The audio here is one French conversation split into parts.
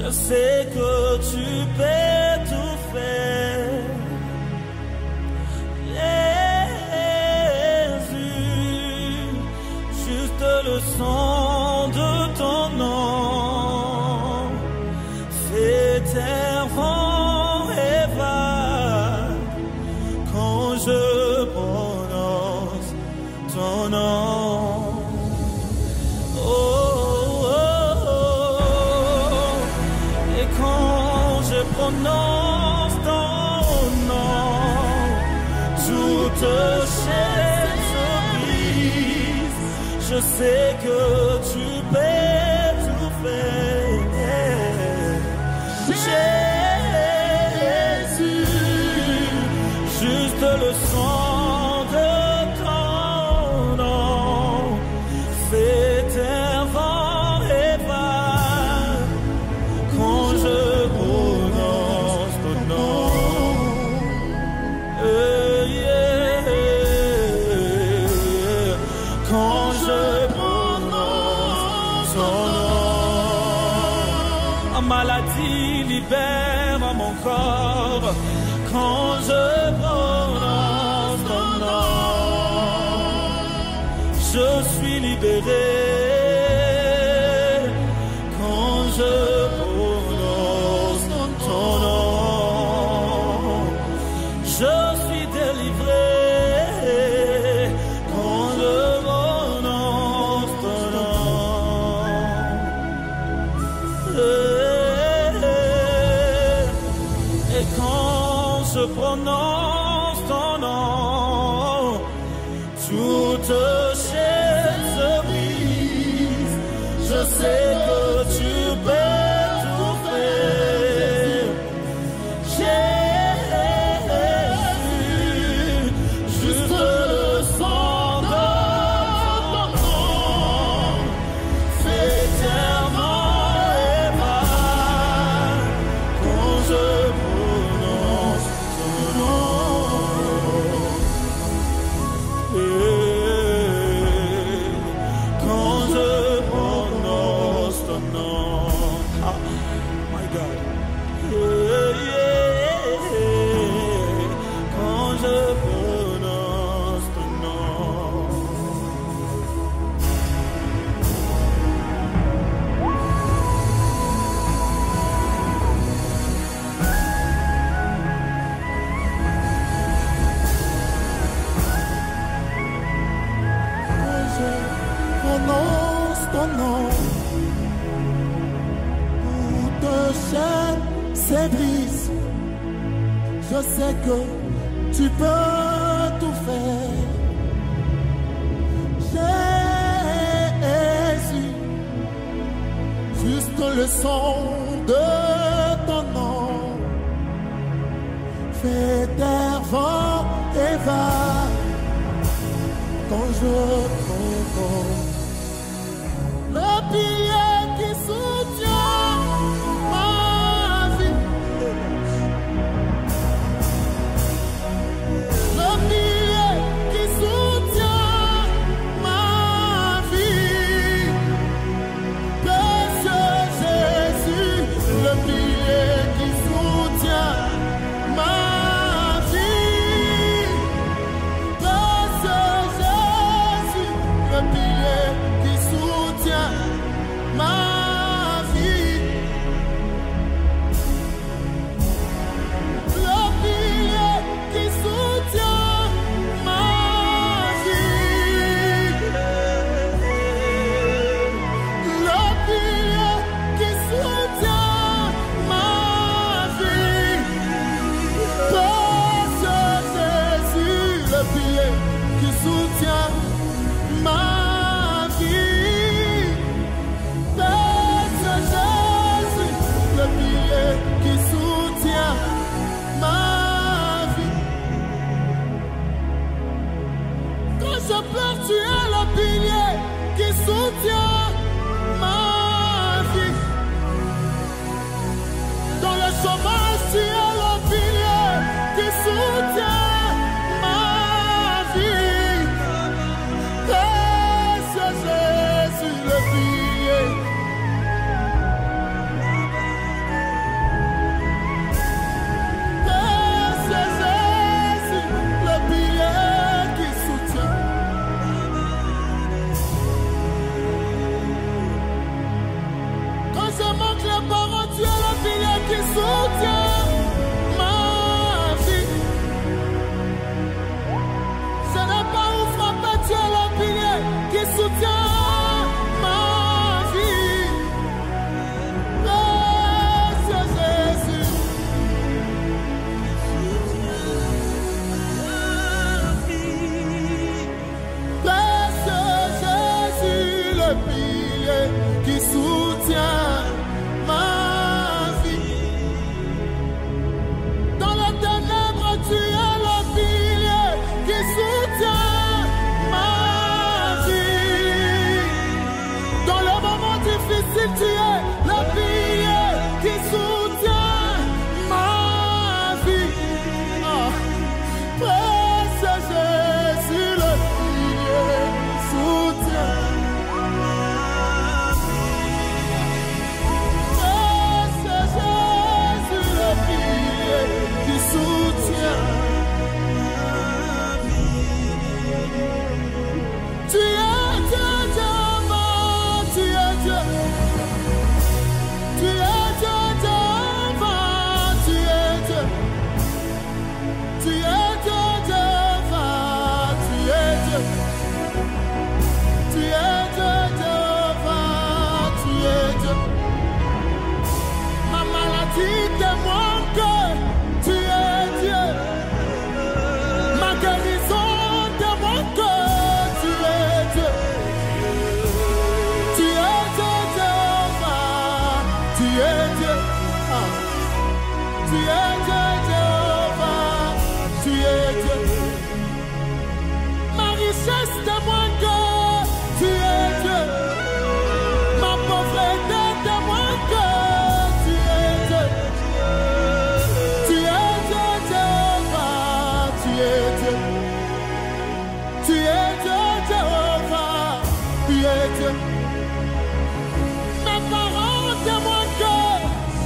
Je sais que tu peux tout faire. Jésus, juste le son de ton nom fait errant et vague quand je prononce ton nom. Oh, oh, oh. Et quand je prononce ton nom, toute chair se brise. Je sais que tu peux tout faire. Jésus, juste le son de ton nom fait errant et vague quand je prononce ton nom. Quand je prononce ton nom, en maladie libère mon corps. Quand je prononce ton nom, je suis libéré. Quand je prononce ton nom, je suis délivré. Quand je prononce ton nom, et quand je prononce ton nom, toute chair se brise. Je sais que tu peux tout faire. Jésus, juste le son de ton nom fait errant et vague quand je prononce ton nom. Quand je prononce ton nom, ah, my God. Quand je prononce ton nom. Quand je prononce ton nom, toute chaîne s'ébrise. Je sais que tu peux tout faire. Jésus, juste le son de ton nom fait taire vent et vague quand je prononce le pilier qui soutient ma vie. Le pilier qui soutient ma vie. Précieux Jésus, le pilier qui soutient ma vie. Précieux Jésus, le pilier qui soutient ma vie. Le pilier qui soutient ma vie. Le pilier qui soutient ma vie. Précieux Jésus, le pilier qui soutient ma vie. Précieux Jésus, le pilier qui soutient ma vie. Quand je pleure, tu es le pilier qui soutient ma vie. Dans le chômage, tu es le pilier qui soutient ma vie. Précieux Jésus, le pilier Dieu. Tu es Dieu, Jéhovah, tu es Dieu. Ma maladie témoigne que tu es Dieu. Ma guérison témoigne que tu es Dieu. Tu es Dieu, Jéhovah, tu es Dieu. Tu es Dieu, Jéhovah, tu es Dieu. Ma richesse témoigne que tu es Dieu. Ma pauvreté témoigne que tu es Dieu. Tu es Dieu, Jéhovah, tu es Dieu. Tu es Dieu, Jéhovah, tu es Dieu. Mes parents témoignent que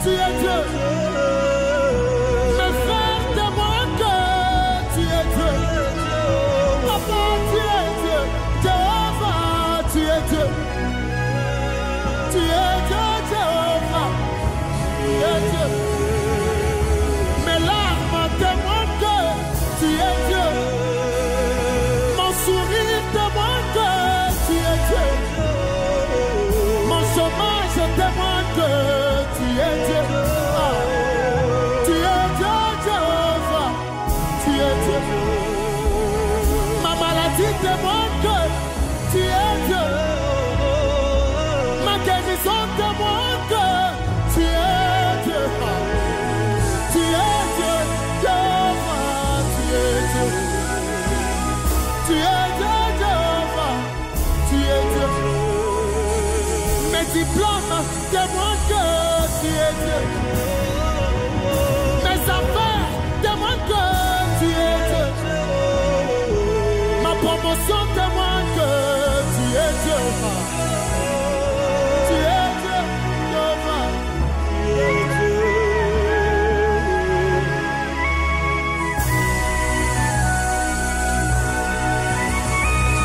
tu es Dieu. Mes frères témoignent que tu es Dieu. Papa, tu es Dieu. Jéhovah, tu es Dieu. Tu es Dieu, Jéhovah. Tu es Dieu. Mes larmes témoignent que tu es Dieu. Mon sourire témoigne que tu es Dieu. Mon chômage témoigne que tu es Dieu. Tu es Dieu, Jéhovah. Tu es Dieu. Ma maladie témoigne que tu es Dieu. Ma guérison témoigne que tu es Dieu. Tu es Dieu, Jéhovah. Tu es Dieu. Tu es Dieu, Jéhovah. Tu es Dieu. Mes diplômes témoignent que tu es Dieu. Mes affaires témoignent que tu es Dieu. Ma promotion témoigne que tu es Dieu. Tu es Dieu, Jéhovah. Tu es Dieu.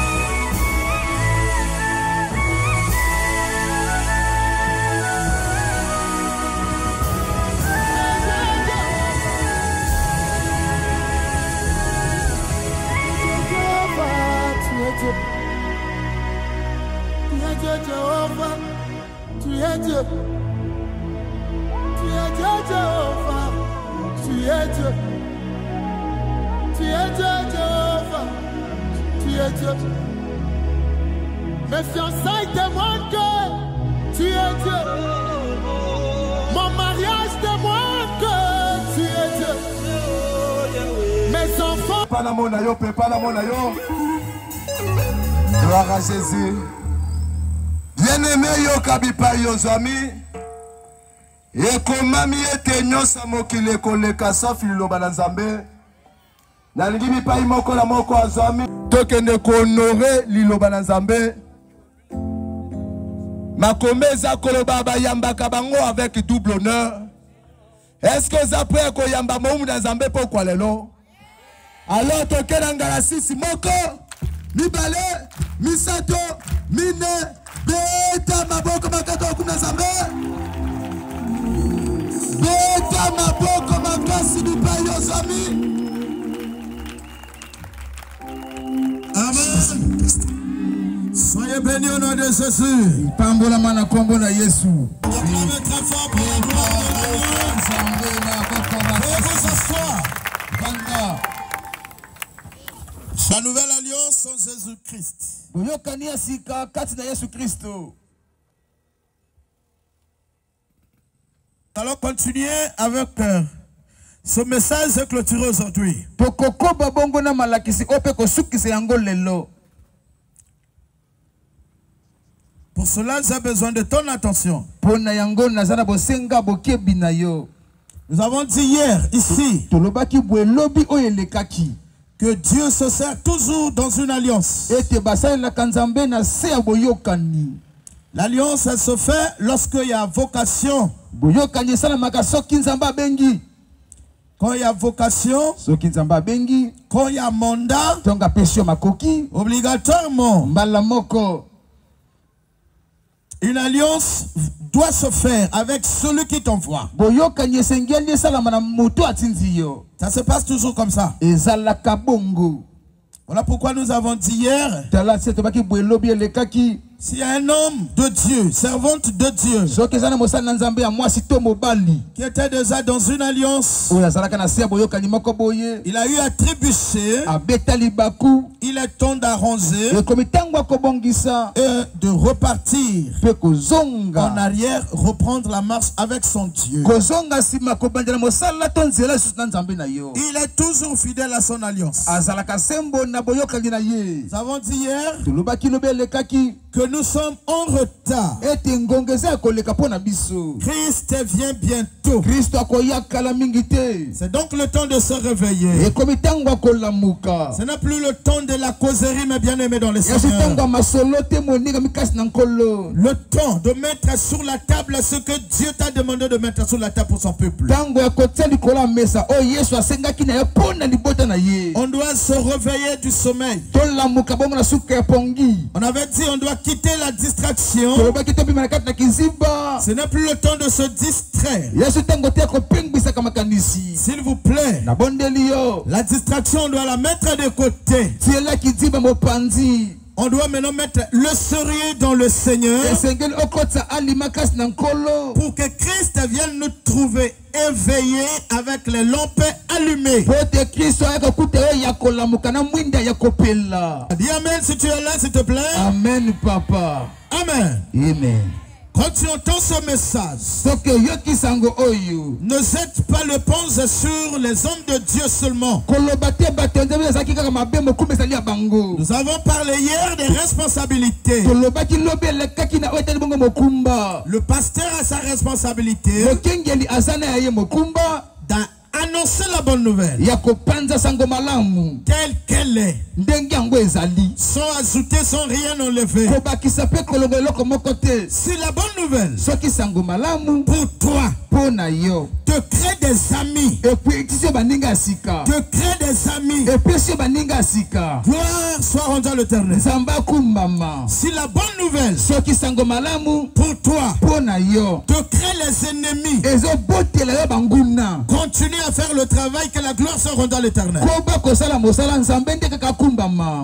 Tu es Dieu, Jéhovah, tu es Dieu. Tu es Dieu, Jéhovah, tu es Dieu. Tu es Dieu, Jéhovah, tu es Dieu. Mes fiançailles témoignent que tu es Dieu. Mon mariage témoigne que tu es Dieu. Mes enfants. Pas la monayo, pas la monayo. Gloire à Jésus. Bien-aimé yo kabipa yo zami. Et comment mi ete nyosa mokile koleka safi liloba na Nzambe. Na lingi mi pa imoko la moko azami. Tokende ko honorer liloba na Nzambe. Makomeza koloba ba yambaka bango avec double honneur. Est-ce que ça peut ko yamba mo na Nzambe pourquoi lelo? Alors tokenda ngala sisi moko. Mibale, misato, mine, beta maboko makato kuna Nzambe. Beta maboko makasi bipayo zami. Amen. Soyez bénis au nom de Jésus. Pambola mana kombo na Yesu. Acclamez très fort pour la gloire de Dieu. Veuillez s'asseoir. La nouvelle alliance en Jésus-Christ. Allons continuer avec ce message clôturé aujourd'hui. Pour cela, j'ai besoin de ton attention. Nous avons dit hier, ici, que Dieu se sert toujours dans une alliance. L'alliance, elle se fait lorsqu'il y a vocation. Quand il y a vocation, quand il y a mandat, obligatoirement, une alliance doit se faire avec celui qui t'envoie. Ça se passe toujours comme ça. Voilà pourquoi nous avons dit hier, s'il y a un homme de Dieu, servante de Dieu, qui était déjà dans une alliance, il a eu à trébucher, il est temps d'arranger et de repartir en arrière, reprendre la marche avec son Dieu. Il est toujours fidèle à son alliance. Nous avons dit hier que nous sommes en retard. Christ vient bientôt. C'est donc le temps de se réveiller. Ce n'est plus le temps de la causerie, mes bien-aimés dans le Seigneur. Le temps de mettre sur la table ce que Dieu t'a demandé de mettre sur la table pour son peuple. On doit se réveiller du sommeil. On avait dit on doit quitter la distraction. Ce n'est plus le temps de se distraire. S'il vous plaît, la distraction on doit la mettre de côté. On doit maintenant mettre le sérieux dans le Seigneur pour que Christ vienne nous trouver éveillés avec les lampes allumées. Dis amen si tu es là, s'il te plaît. Amen, papa. Amen. Amen. Quand tu entends ce message, ne jette pas le ponce sur les hommes de Dieu seulement. Nous avons parlé hier des responsabilités. Le pasteur a sa responsabilité d'annoncer la bonne nouvelle telle qu'elle est, sans ajouter, sans rien enlever. Si la bonne nouvelle pour toi te crée des amis, te crée des amis, gloire soit rendue à l'Éternel. Si la bonne nouvelle pour toi te crée les ennemis, continue à faire le travail, que la gloire soit rendue à l'Éternel.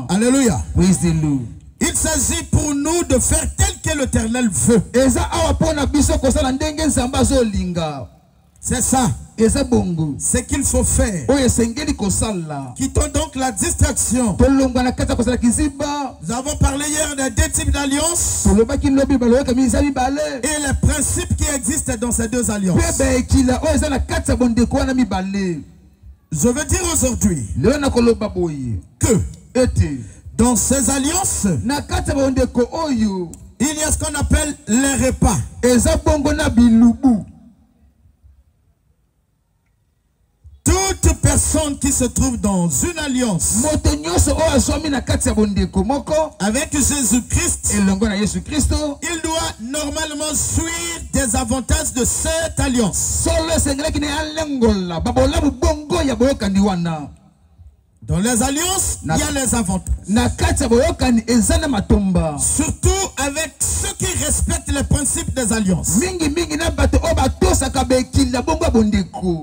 Alléluia. Il s'agit pour nous de faire tel que l'Éternel veut. C'est ça. Ce qu'il faut faire. Quittons donc la distraction. Nous avons parlé hier des deux types d'alliances et les principes qui existent dans ces deux alliances. Je veux dire aujourd'hui que dans ces alliances, il y a ce qu'on appelle les repas. Toute personne qui se trouve dans une alliance avec Jésus-Christ, il doit normalement jouir des avantages de cette alliance. Dans les alliances, il y a les avantages. Surtout avec ceux qui respectent les principes des alliances.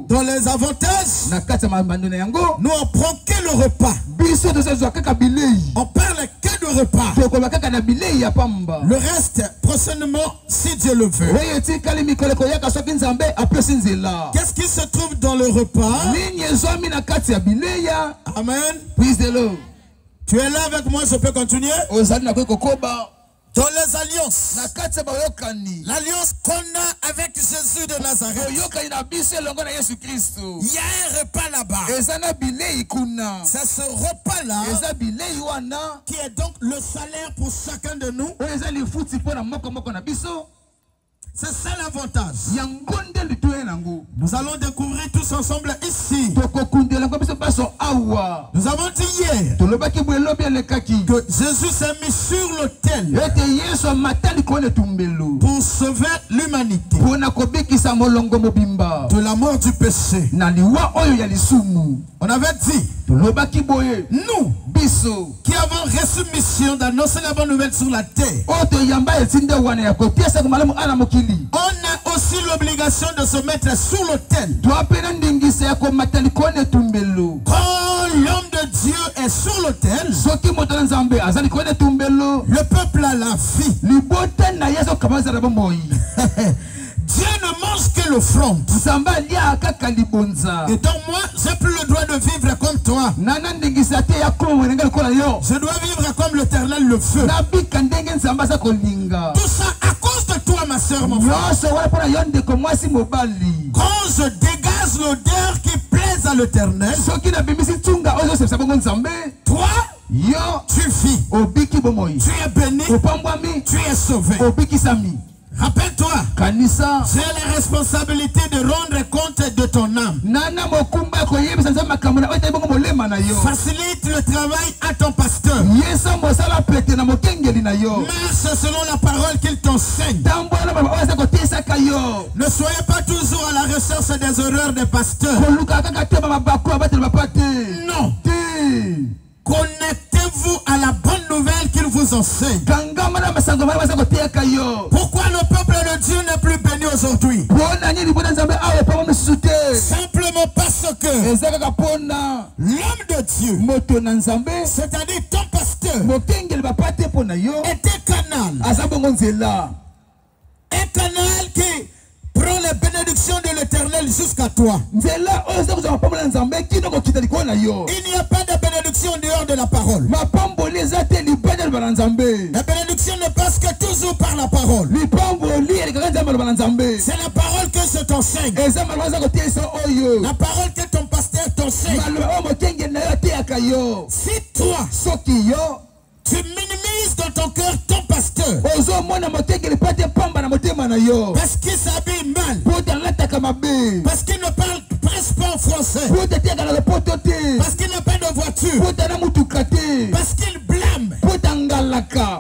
Dans les avantages, nous on prend que le repas. On parle que de repas. Le reste, prochainement, si Dieu le veut. Qu'est-ce qui se trouve dans le repas? Amen. Tu es là avec moi, je peux continuer? Dans les alliances, l'alliance qu'on a avec Jésus de Nazareth, il y a un repas là-bas. C'est ce repas-là qui est donc le salaire pour chacun de nous. C'est ça l'avantage. Nous allons découvrir tous ensemble ici. Nous avons dit hier que Jésus s'est mis sur l'autel pour sauver l'humanité de la mort du péché. On avait dit, nous qui avons reçu mission d'annoncer la bonne nouvelle sur la terre, on a aussi l'obligation de se mettre sur l'autel. Quand l'homme de de Dieu est sur l'autel, le peuple a la vie. Dieu ne mange que l'offrande. Et donc moi, j'ai plus le droit de vivre comme toi. Je dois vivre comme l'Éternel le feu. Tout ça à cause de toi, ma soeur, mon frère. Quand je dégage l'odeur qui plaise à l'Éternel, toi, tu vis. Tu es béni. Tu es sauvé. Rappelle-toi, j'ai la responsabilité de rendre compte de ton âme. Facilite le travail à ton pasteur. Marche selon la parole qu'il t'enseigne. Ne soyez pas toujours à la recherche des erreurs des pasteurs. Non. Connectez-vous à la bonne nouvelle qu'il vous enseigne. Pourquoi le peuple de Dieu n'est plus béni aujourd'hui? Simplement parce que l'homme de Dieu, c'est-à-dire ton pasteur, était canal. Un canal qui prend les bénédictions de l'Éternel jusqu'à toi. Il n'y a pas de bénédiction dehors de la parole. La bénédiction ne passe que toujours par la parole. C'est la parole que je t'enseigne. La parole que ton pasteur t'enseigne. Si toi, tu minimises dans ton cœur ton pasteur parce qu'il s'habille mal, parce qu'il ne parle presque pas en français, parce qu'il n'a pas de voiture, parce qu'il blâme,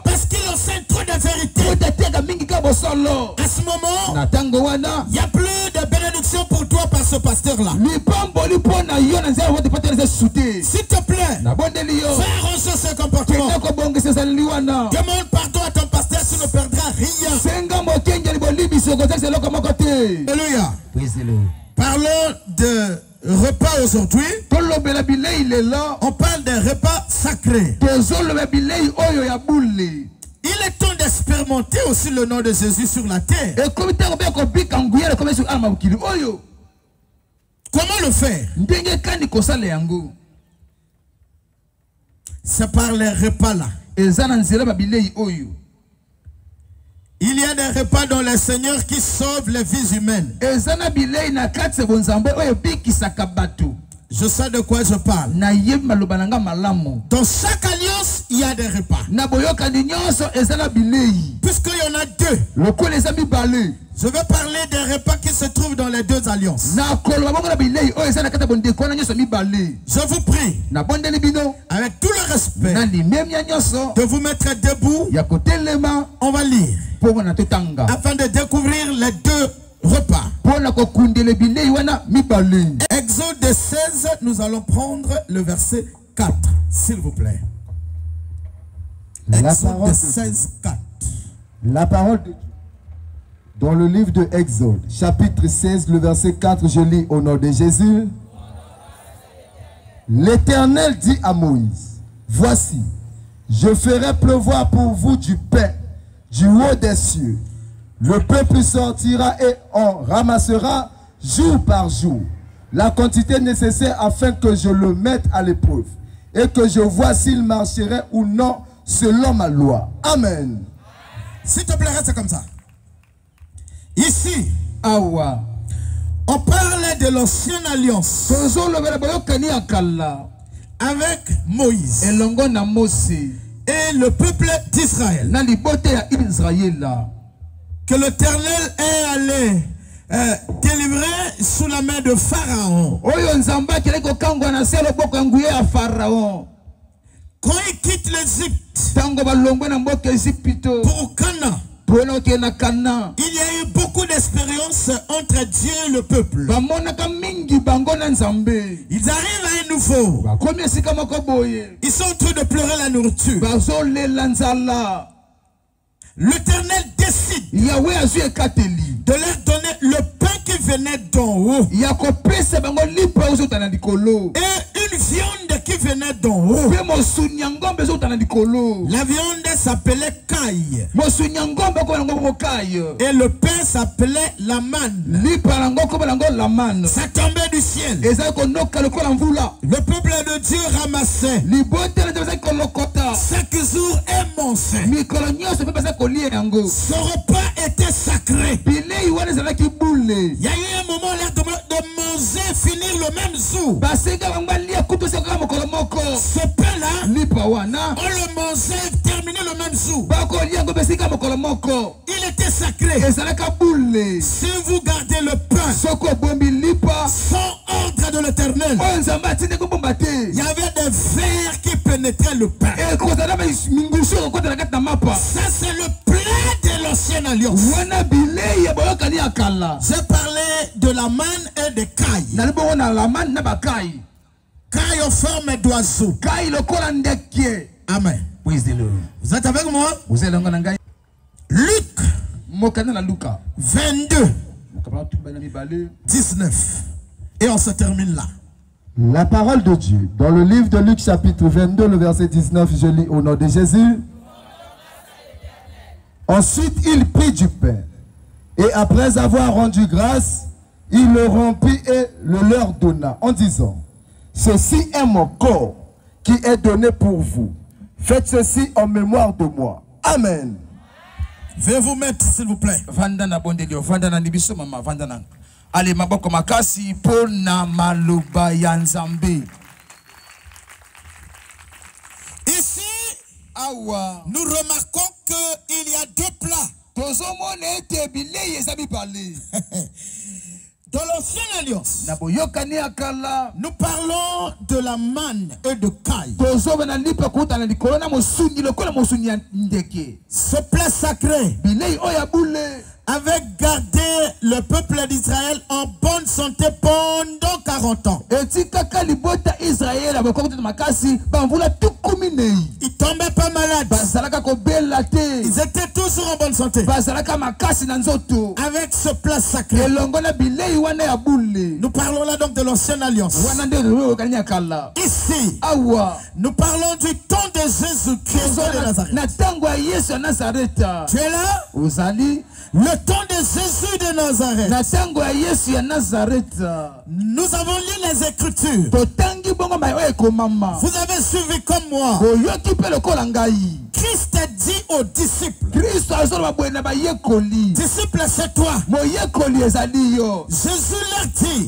parce qu'il enseigne trop de vérité, à ce moment, il n'y a plus de bénédiction pour toi par ce pasteur-là. S'il te plaît, fais arranger ce comportement. Demande pardon à ton pasteur, tu ne perdras rien. Alléluia. Parlons de repas aujourd'hui. On parle des repas sacrés. Il est temps d'expérimenter aussi le nom de Jésus sur la terre. Comment le faire? C'est par les repas là. Il y a des repas dans le Seigneur qui sauvent les vies humaines. Je sais de quoi je parle. Dans chaque alliance, il y a des repas. Puisqu'il y en a deux, je vais parler des repas qui se trouvent dans les deux alliances. Je vous prie, avec tout le respect, de vous mettre debout. On va lire afin de découvrir les deux repas. Exode 16, nous allons prendre le verset 4, s'il vous plaît. Exode 16, 4. La parole de Dieu. Dans le livre de Exode, chapitre 16, le verset 4, je lis au nom de Jésus. L'Éternel dit à Moïse, voici, je ferai pleuvoir pour vous du pain du haut des cieux. Le peuple sortira et en ramassera jour par jour la quantité nécessaire afin que je le mette à l'épreuve et que je vois s'il marcherait ou non selon ma loi. Amen. S'il te plaît, reste comme ça. Ici, on parlait de l'ancienne alliance avec Moïse et le peuple d'Israël. Que l'Éternel est allé délivrer sous la main de Pharaon. Quand il quitte l'Égypte pour Canaan, il y a eu beaucoup d'expériences entre Dieu et le peuple. Ils arrivent à un nouveau. Ils sont en train de pleurer la nourriture. L'Éternel décide de leur donner le pain qui venait d'en haut et une viande qui venait d'en haut. La viande s'appelait caille. Et le pain s'appelait la manne. Ça tombait du ciel. Le peuple de Dieu ramassait chaque jour un monstre. Ce repas était sacré. Il y a eu un moment là de manger, finir le même jour. Ce pain-là, on le mangeait, terminer le même jour. Il était sacré. Si vous gardez le pain sans ordre de l'Éternel, il y avait des vers qui pénétraient le pain. Ça, c'est le plat de l'ancienne alliance. J'ai parlé de la manne et de caille. Caille en forme d'oiseau. Amen. Vous êtes avec moi? Luc 22, 19. Et on se termine là. La parole de Dieu, dans le livre de Luc chapitre 22, le verset 19, je lis au nom de Jésus. Ensuite, il prit du pain, et après avoir rendu grâce, il le rompit et le leur donna, en disant, ceci est mon corps qui est donné pour vous. Faites ceci en mémoire de moi. Amen. Veuillez vous mettre, s'il vous plaît. Allez, maboko makasi pona maluba yanzambe. Ici, nous remarquons qu'il y a deux plats. Dans l'ancienne alliance, nous parlons de la manne et de caille. Ce plat sacré avait gardé le peuple d'Israël en bonne santé pendant 40 ans. Ils tombaient pas malades. Ils étaient toujours en bonne santé. Avec ce plat sacré. Nous parlons là donc de l'ancienne alliance. Ici, nous parlons du temps de Jésus-Christ de Nazareth. Tu es là? Le temps de Jésus de Nazareth. Nous avons lu les Écritures. Vous avez suivi comme moi. Christ a dit aux disciples. Disciples, c'est toi. Jésus leur dit.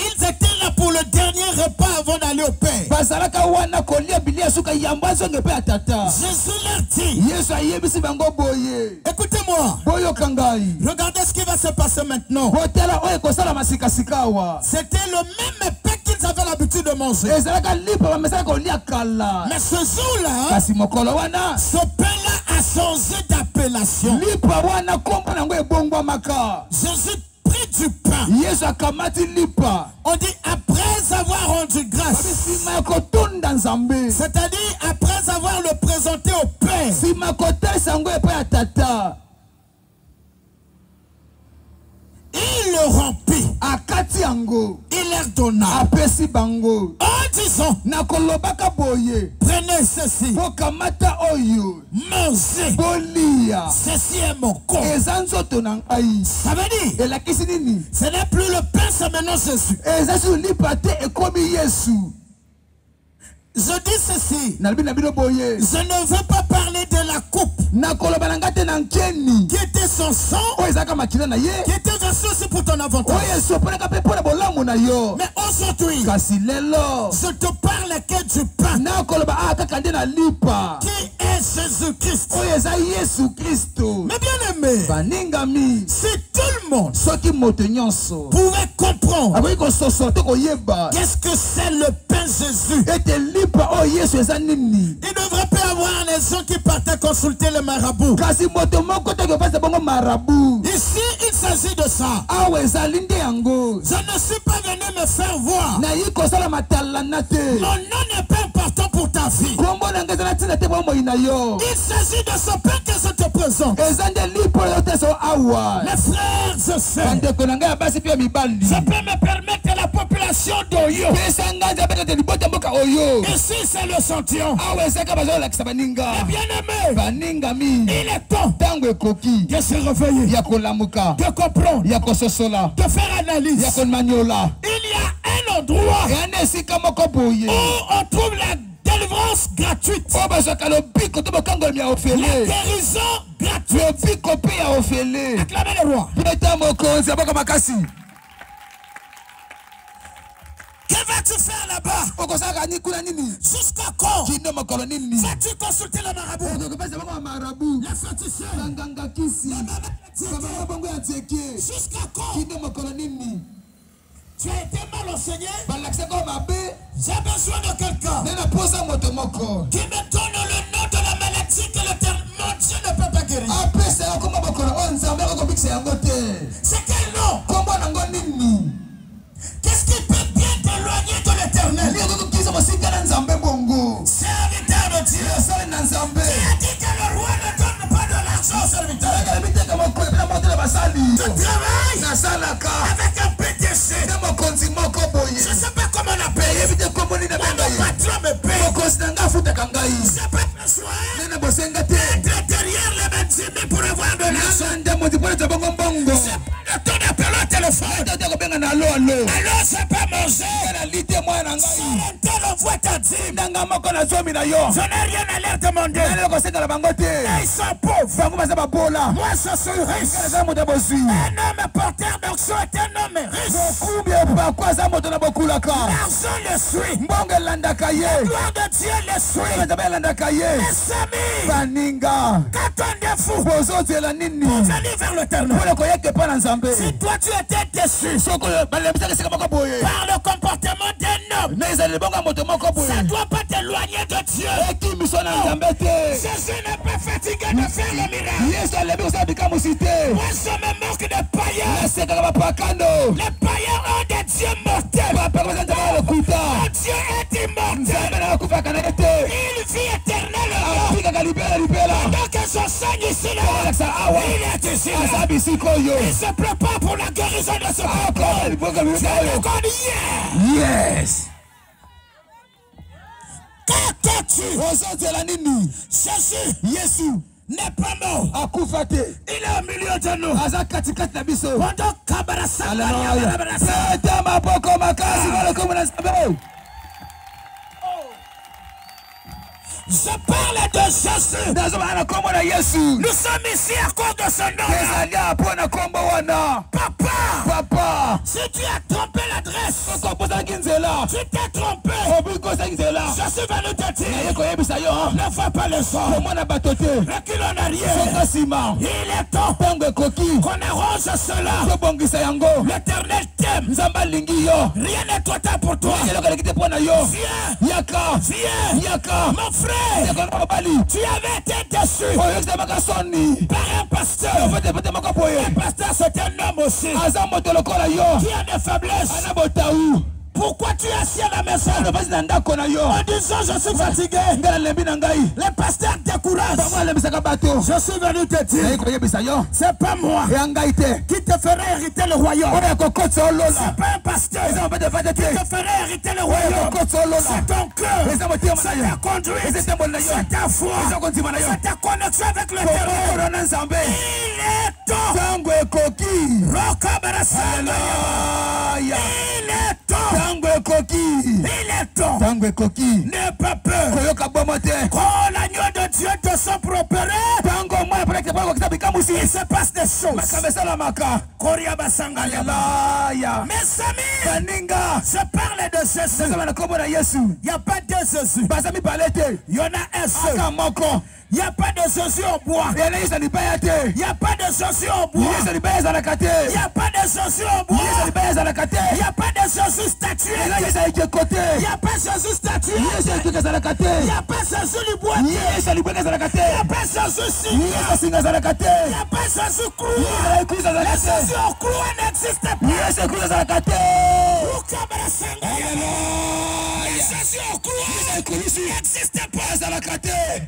Ils étaient là pour le dernier repas avant d'aller au Père. Jésus leur dit. Écoutez-moi. Regardez ce qui va se passer maintenant. C'était le même pain qu'ils avaient l'habitude de manger. Mais ce jour-là, ce pain-là a changé d'appellation. Jésus prit du pain. On dit après avoir rendu grâce. C'est-à-dire après avoir le présenté au Père. Il le rompit. Il leur donna. En disant, prenez ceci. Mangez. Ceci est mon corps. Ça veut dire, ce n'est plus le pain, c'est maintenant Jésus. Je dis ceci. Je ne veux pas parler de la coupe qui était son sang, qui était versé aussi pour ton avantage. Mais aujourd'hui, je te parle que du pain qui est Jésus-Christ. Mais bien aimé, si tout le monde pouvait comprendre qu'est-ce que c'est le pain Jésus, il ne devrait pas y avoir les gens qui partaient consulter le marabout. Ici, il s'agit de ça. Je ne suis pas venu me faire voir. Mon nom n'est pas important pour ta vie. Il s'agit de ce pain que je te présente. Mes frères et sœurs, je peux me permettre la population d'Oyo. Ici c'est le Santillon. Et bien aimé, il est temps de se réveiller, de comprendre, de faire analyse. Il y a un endroit où on trouve la délivrance gratuite, la guérison gratuite. Acclamez le roi. Que vas-tu faire là-bas? Jusqu'à quand? Vas-tu consulter le marabout? Les féticheurs? Jusqu'à quand? Tu as été mal enseigné? J'ai besoin de quelqu'un qui me donne le nom de la maladie que mon Dieu ne peut pas guérir. C'est quel nom? Qu'est-ce qui peut bien t'éloigner de l'éternel? Serviteur de Dieu, tu as dit que le roi ne donne pas de l'argent au serviteur. Tu travailles avec un PDG. Je ne sais pas comment on a payé. Mon patron me paye. Je peux besoin d'être derrière les bâtiments pour avoir de l'argent. Je peux le temps d'appeler au téléphone. Alors je peux manger. Si l'un envoie ta dîme, je n'ai rien à leur demander. Ils sont pauvres. Moi je suis riche. Un homme porteur d'onction est un homme riche. L'argent le suit. La gloire de Dieu le suit. Mes amis, quand on est fou pour venir vers l'éternel, si toi tu étais déçu par le comportement d'un homme, ça ne doit pas t'éloigner de Dieu. Jésus n'est pas fatigué de faire le miracle. Moi je me moque des païens. Les païens ont des dieux mortels. Mon Dieu est immortel. Il vit éternellement. Pendant que j'enseigne ici, il est ici. Il se prépare pour la guérison de ce peuple. Yes. Jésus n'est pas mort. Il est au milieu de nous. Pendant je parle de Jésus. Nous sommes ici à cause de ce nom. Papa, si tu as trompé l'adresse, tu t'es trompé. Je suis venu te dire, ne fais pas le sang. Recule en arrière. Il est temps qu'on arrange cela. L'éternel t'aime. Rien n'est trop tard pour toi. Viens, mon frère. Tu avais été déçu par un pasteur. Un pasteur c'est un homme aussi qui a des faiblesses. Pourquoi tu es assis à la maison en disant je suis fatigué? Les pasteurs découragent. Je suis venu te dire, c'est pas moi qui te ferai hériter le royaume. C'est pas un pasteur qui te ferai hériter le royaume. C'est ton cœur, c'est ta conduite, c'est ta foi, c'est ta connexion avec l'éternel. Il est temps. Il est temps. N'aie pas peur. Quand l'agneau de Dieu te sent propérer, il se passe des choses. Mes amis, je parle de Jésus. Il n'y a pas de Jésus. Il y en a un seul. Il n'y a pas de Jésus au bois. Il n'y a pas de Jésus au bois. Il n'y a pas de Jésus au bois. Il n'y a pas de Jésus statué. Il n'y a pas Jésus statué. Il n'y a pas Jésus du bois. Il n'y a pas Jésus Jésus Il y a il n'y a pas Jésus croix. Les Jésus au croix n'existe pas. Les Jésus au croix n'existe pas.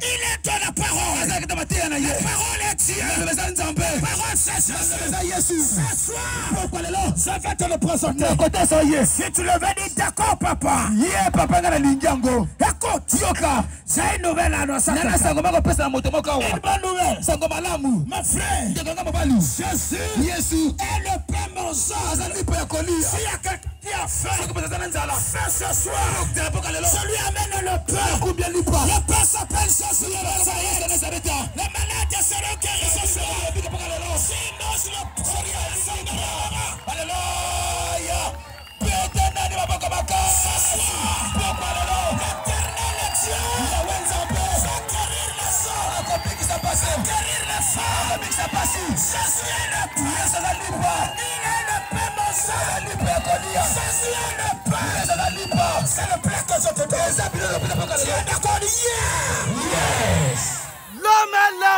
Il est dans la parole. La parole est Dieu. La parole c'est Jésus. Ce soir, je vais te le présenter. Si tu le veux dire, d'accord papa. Écoute, j'ai une nouvelle annonce. Une bonne nouvelle. Mon frère, Jésus est le pain mangeant. S'il y a quelqu'un qui a faim, ce soir, je lui amène le pain. Le pain s'appelle Jésus de Nazareth. Les malades seront guéris ce soir. S'ils mangent le pain, alléluia. Ce soir, l'éternel est Dieu. Guérir les femmes. Jésus est le pain. Il est le pain mangeant. Jésus est le pain. C'est le plat que je te donne. Tu es d'accord? Yes. L'homme est là.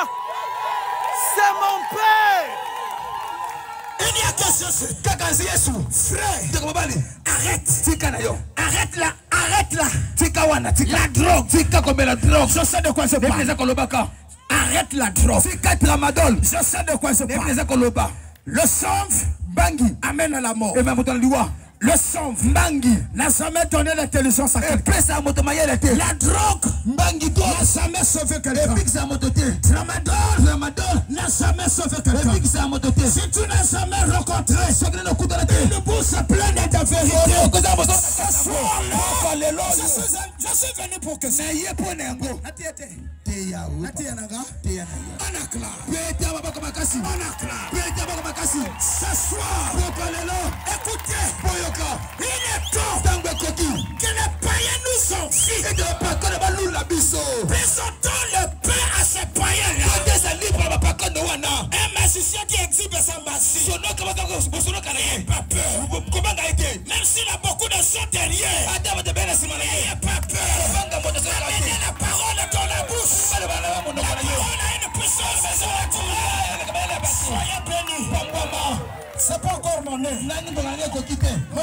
C'est mon père. Il n'y a que Jésus. Frère, arrête là. La drogue. Je sais de quoi je parle. Arrête la drogue. Je sais de quoi je parle. Le chanvre amène à la mort. Le chanvre n'a jamais donné l'intelligence à quelqu'un. La drogue n'a jamais sauvé quelqu'un. Tramadol n'a jamais sauvé quelqu'un. Si tu n'as jamais rencontré une bouche pleine de vérité, je suis venu pour que ça. Ce soir, écoutez, il est temps que les païens nous enfient. Présentons le pain à ces païens-là. Un magicien qui exhibe sa magie. Il n'a pas peur. Même s'il a beaucoup de choses derrière, il n'a pas peur. Amenez la parole dans la bouche. La parole a une puissance. Soyez bénis. C'est pas encore mon nez. Mon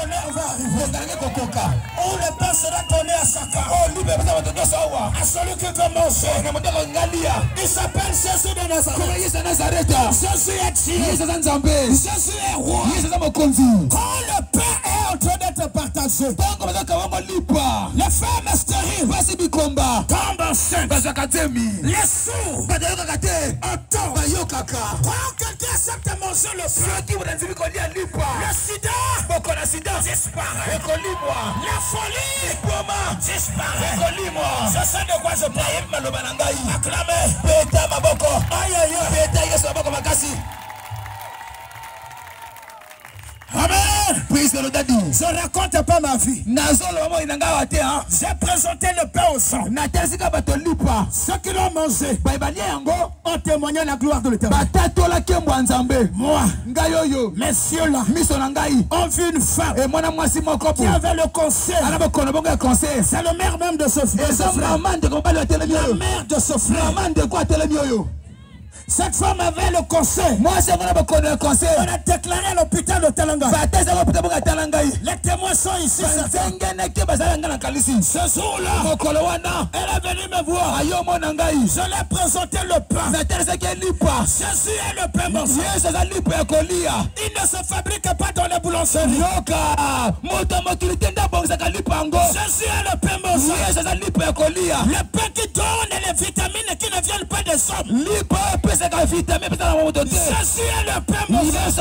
nez va arriver. Où le pain sera donné à chacun. À celui qui veut manger. Il s'appelle Jésus de Nazareth. Jésus est Dieu. Jésus est roi. Quand le pain est en train d'être partagé, les femmes stériles tombent enceintes. Les sourds entendent. Quand quelqu'un accepte de manger le pain, le sida disparaît. La folie disparaît. Je sais de quoi je parle. Acclamez. Aïe aïe aïe. Amen. Je ne raconte pas ma vie. J'ai présenté le pain au sang. Ceux qui l'ont mangé ont témoigné la gloire de l'Éternel. Moi, mes cieux là, ont vu une femme qui avait le conseil. C'est le maire même de ce frère. La mère de ce frère. Cette femme avait le conseil. On a déclaré à l'hôpital de Talanga. Les témoins sont ici. Ce jour-là, elle est venue me voir. Je lui ai présenté le pain. Jésus est le pain mangeant. Il ne se fabrique pas dans les boulangeries. Jésus est le pain mangeant. Le pain qui donne les vitamines qui ne viennent pas des hommes. Jésus est le pain mangeant.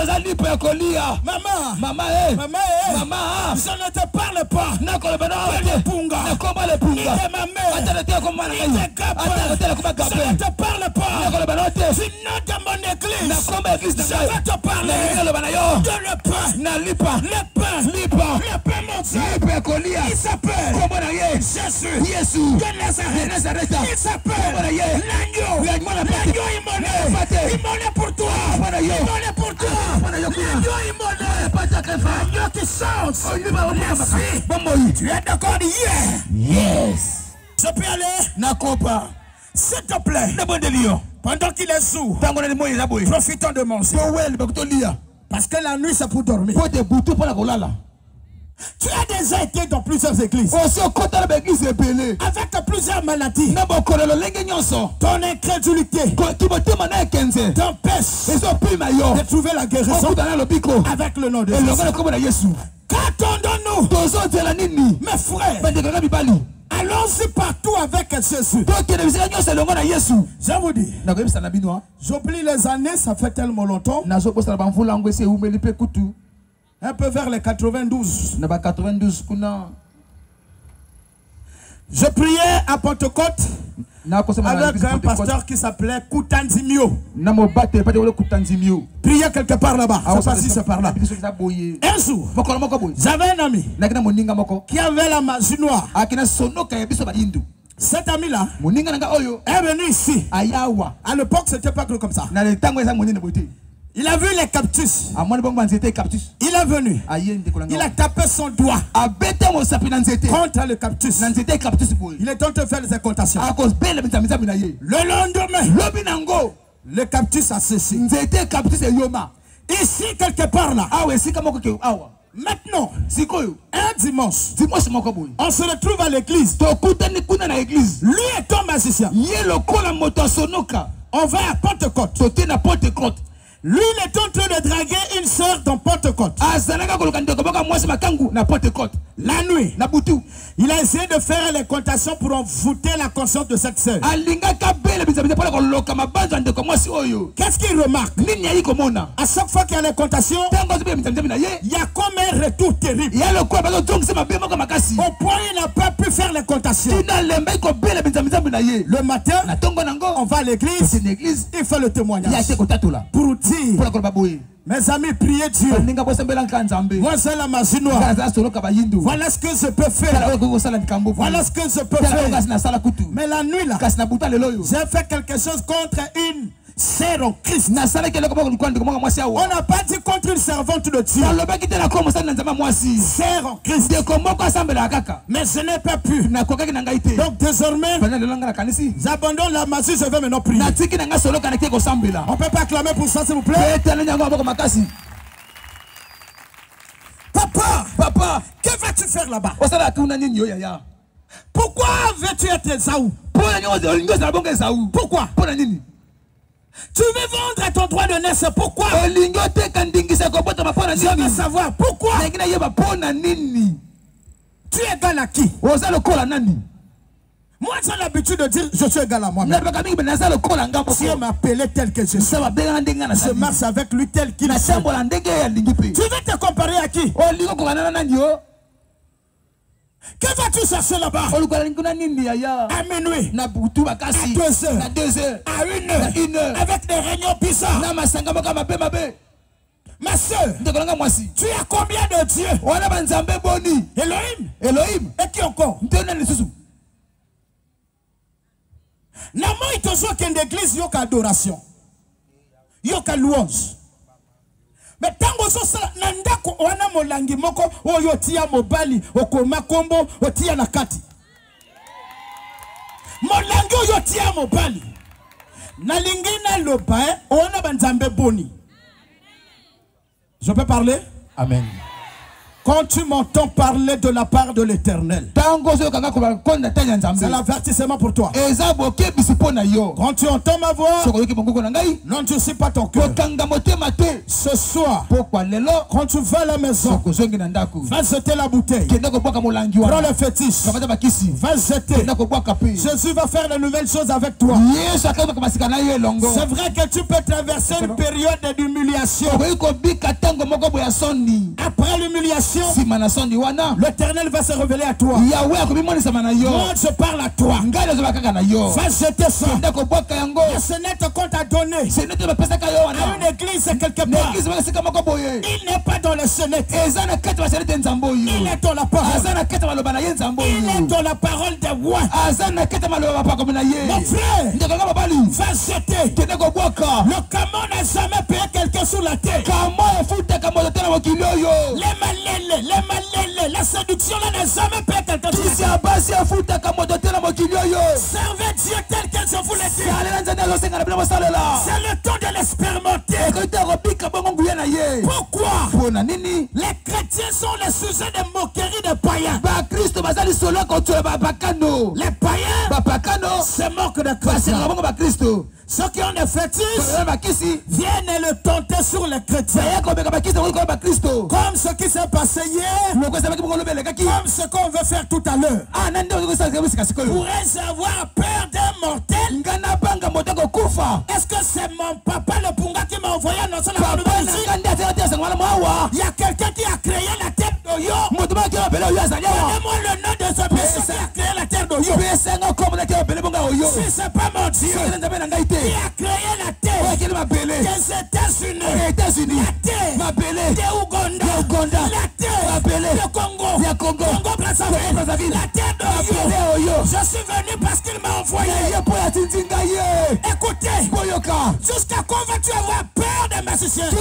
Maman, je ne te parle pas de Punga, ni de ma mère, ni de Gapa. Je ne te parle pas du nom de mon église. Je vais te parler de le pain. Le pain mangeant. Il s'appelle Jésus de Nazareth. Il s'appelle l'agneau. L'agneau immolé. Immolé pour toi. Immolé pour toi. L'agneau immolé. L'agneau qui chante. Merci. Tu es d'accord? Yes. Je peux aller? S'il te plaît. Pendant qu'il est sourd, profitons de manger. Parce que la nuit, c'est pour dormir. Tu as déjà été dans plusieurs églises avec plusieurs maladies. Ton incrédulité t'empêche de trouver la guérison avec le nom de Jésus. Qu'attendons-nous, mes frères? Allons-y partout avec Jésus. Je vous dis, j'oublie les années, ça fait tellement longtemps. Un peu vers les 92. Je priais à Pentecôte avec un pasteur qui s'appelait Koutanzimio. Priais quelque part là-bas. Je ne sais pas si c'est par là. Un jour, j'avais un ami qui avait la magie noire. Cet ami-là est venu ici. À l'époque, c'était pas comme ça. Il a vu les cactus. Il est venu. Il a tapé son doigt contre le cactus. Il est en train de faire des incantations. Le lendemain, le cactus a séché. Ici, quelque part là. Maintenant, un dimanche, on se retrouve à l'église. Lui est un magicien. On va à Pentecôte. Lui, il est en train de draguer une sœur dans Pentecôte. La nuit, il a essayé de faire les contations pour envoûter la conscience de cette sœur. Qu'est-ce qu'il remarque? À chaque fois qu'il y a les contations, il y a comme un retour terrible. Au point il n'a pas pu faire les contations. Le matin, on va à l'église, il fait le témoignage. Pour dire, mes amis, priez Dieu. Moi, c'est la magie noire. Voilà ce que je peux faire. Voilà ce que je peux faire. Mais la nuit là, j'ai fait quelque chose contre une sœur en Christ. On n'a pas dit contre une servante de Dieu. Sœur en Christ. Mais je n'ai pas pu. Donc désormais, j'abandonne la magie, je vais maintenant prier. On ne peut pas clamer pour ça, s'il vous plaît. Papa, que vas-tu faire là-bas? Pourquoi veux-tu être Esaü? Pourquoi? Tu veux vendre ton droit de naissance, pourquoi? Je veux savoir pourquoi. Tu es égal à qui? Moi j'ai l'habitude de dire je suis égal à moi-même. Si on m'appelait tel que je suis, je marche avec lui tel qu'il est. Tu veux te comparer à qui? Que vas-tu chercher là-bas? À minuit, à 2 heures, à 1 heure, avec des réunions bizarres. Ma soeur, tu as combien de dieux? Elohim. Et qui encore? Namo itozo kende église yoka adoration. Yoka louange. Mais tango so sala nandako wana molangi moko oyo tia mobali okoma kombo otia na kati. Molangi oyo tia mobali. Na lingina loba ona banzambe boni. Je peux parler? Amen. Quand tu m'entends parler de la part de l'Éternel, c'est l'avertissement pour toi. Quand tu entends ma voix, n'endurcis pas ton cœur. Ce soir, quand tu vas à la maison, va jeter la bouteille. Prends le fétiche. Va jeter. Jésus va faire de nouvelles choses avec toi. C'est vrai que tu peux traverser une période d'humiliation. Après l'humiliation, l'Éternel va se révéler à toi. Moi je parle à toi. Va jeter ça. La sonnette qu'on t'a donné à une église quelque part, il n'est pas dans la sonnette. Il est dans la parole. Il est dans la parole de roi. Mon frère, va jeter. Le camion n'a jamais payé quelqu'un sur la terre. Les malèles, la séduction là n'a jamais payé quelqu'un sur la terre. Servez Dieu tel que je vous l'ai dit. C'est le temps de l'expérimenter. Pourquoi? Les chrétiens sont les sujets de moquerie des païens. Les païens se moquent de Christ. Ceux qui ont des fétiches viennent le tenter sur les chrétiens. Comme ce qui s'est passé hier. Comme ce qu'on veut faire tout à l'heure. Pourrais-je avoir peur d'un mortel? Est-ce que c'est mon papa le Punga qui m'a envoyé annoncer la bonne nouvelle? Il y a quelqu'un qui a créé la terre d'Oyo. Donnez-moi le nom de ce personne qui a créé la terre d'Oyo. Si c'est pas mon Dieu qui a créé la terre des États-Unis, la terre de Ouganda, la terre de Congo Brazzaville, la terre d'Oyo. Je suis venu parce qu'il m'a envoyé. Écoutez, jusqu'à quand vas-tu avoir peur des magiciens, des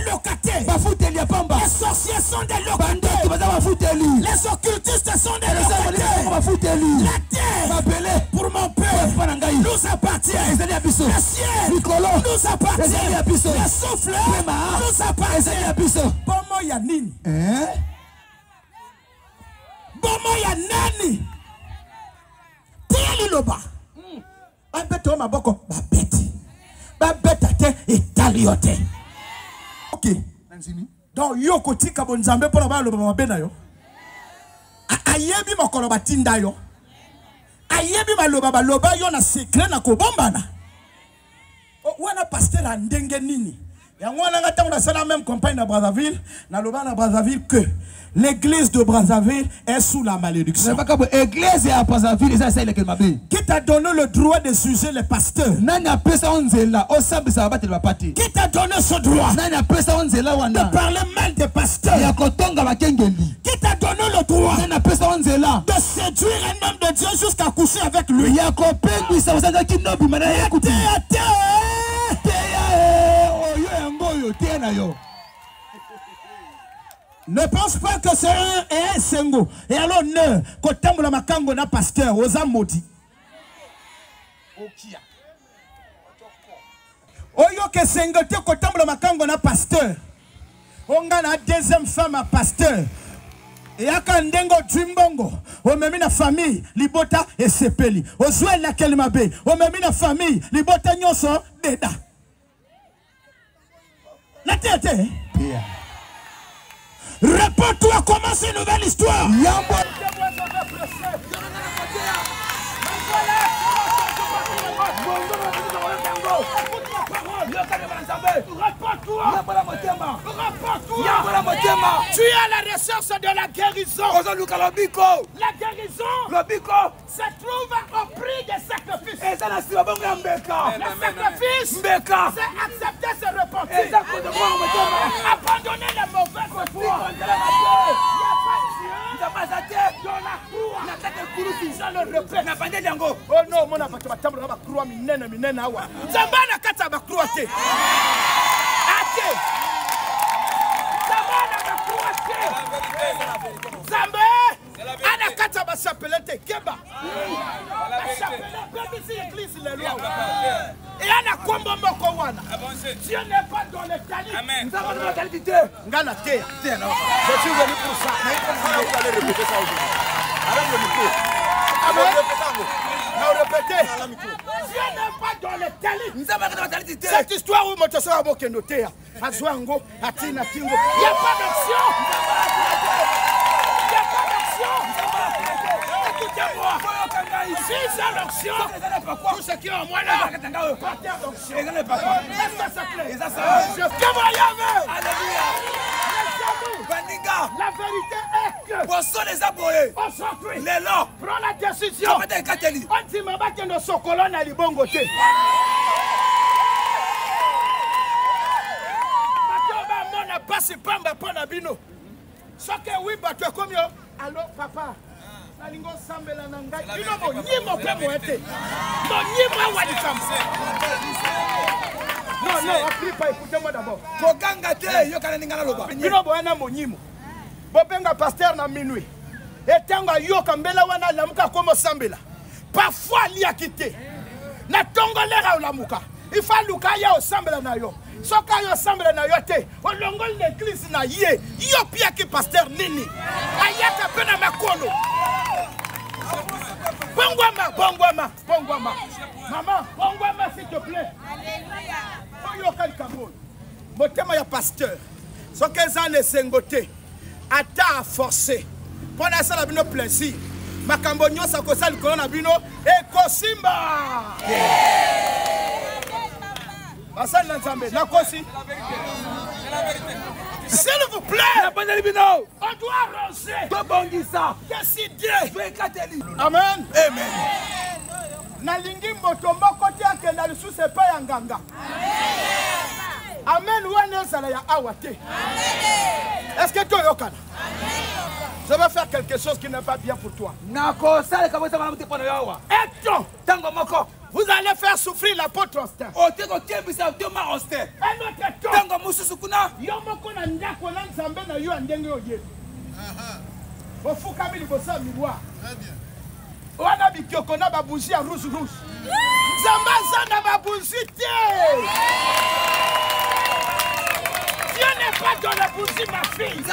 locataires? Les sorciers sont des locataires. Les occultistes sont des locataires. La terre pour mon père nous appartient. Le ciel nous appartient. Le souffle nous appartient. Bomo ya nini? Bomo ya nani? Tia liloba. Abeto maboko babeti. Babeta te italiote. Ok. Donc yo kotika bonzambe pona ba loba mabena yo. Ayebi makolo batinda yo. Ayebi maloba baloba yo na secret na kobombana. Wana pasteur andenge nini? Yangwana ngata on a la même campagne à Brazzaville, na loba na Brazzaville que l'église de Brazzaville est sous la malédiction. Qui t'a donné le droit de juger les pasteurs? Qui t'a donné ce droit de parler mal des pasteurs? Qui t'a donné le droit de séduire un homme de Dieu jusqu'à coucher avec lui? Ne pense pas que c'est un sengo. Et alors, ne, quand la makango na pasteur, aux amodi. Oyo que sengo te quand la makango na pasteur. On a la deuxième femme à pasteur. Et à Kandengo Jimbongo, on met la famille, Libota et Sepeli. Au soin de la Kelmabe, on met la famille, Libota Nyoso, Deda. La tête, réponds-toi, commence une nouvelle histoire. Tu es à la recherche de la guérison. La guérison se trouve au prix des sacrifices. Le sacrifice, c'est accepter, se repentir. Abandonner les mauvaises voies. Il n'y a pas Dieu dans la croix. Je le répète. Oh non, mon abattu, ma table va croire, minene, awa. Zambana kata va croire. Zambé, ana kata ba chapelete keba. La chapelete ici église les lois. Et ana kombo moko wana. Dieu n'est pas dans les qualités. Amen. Nous avons la qualité. Ngana te. Je suis venu pour ça. Mais vous allez répéter ça aujourd'hui. Arrête le micro. Dieu n'est pas dans les qualités. Cette histoire où mon soeur a moqué noté. Azwango, Atina Kingo. Il n'y a pas d'action. Il n'y a pas d'action. Écoutez-moi. Si c'est l'action, tout ce qui est en moi là, par terre d'action. Est-ce que ça plaît? Je la vérité est que aujourd'hui, prends la décision. On dit mama que nos sokolons na libongo te. Mona passe pamba pona bino. Soke oui bato comme yo. Allô papa. Nalingo sambela na ngai. Bino mo nyimo pe mo ete. Mo nyimo wa di kam. Non, appris pas, écoutez-moi d'abord. Koganga te yo kana ningana loba. Bino bo na mo nyimo. Bobenga pasteur na minuit. Et tanga yo kambela wana lamuka komo sambela. Parfois li a quitté. na tongolera olamuka. Il faut luka ya ensemble na yo. Soka yo ensemble na yo te. Olongol l'église na ye. Yo pia ki pasteur nini. Ayaka pena makolo. Bongwama, bongwama, bongwama. Maman, bongwama s'il te plaît. Alléluia. Yo kalkamon. Motema ya pasteur. Soka zane sengote. Ata forcé. Pona ça la bino plaisir. Makambo nyosa ko sali ko na bino e kosimba. Asal na Nzambe, na kosi. S'il vous plaît, on doit arranger, décider. Amen. Amen. Nalingi motombo kote ake na lusu se pa ya nganga. Amen. Wane sala ya awate. Est-ce que tu es je vais faire quelque chose qui n'est pas bien pour toi. Et toi, vous allez faire souffrir l'apôtre Austin. Un autre temps, Yomoko na ndako na Nzambe na yo andenge oye. Ofuka bili bosa miwa. Wana bikioko na babuzi ya rouge. Nzamba na babuzi te. Dieu n'est pas dans la bougie, ma fille.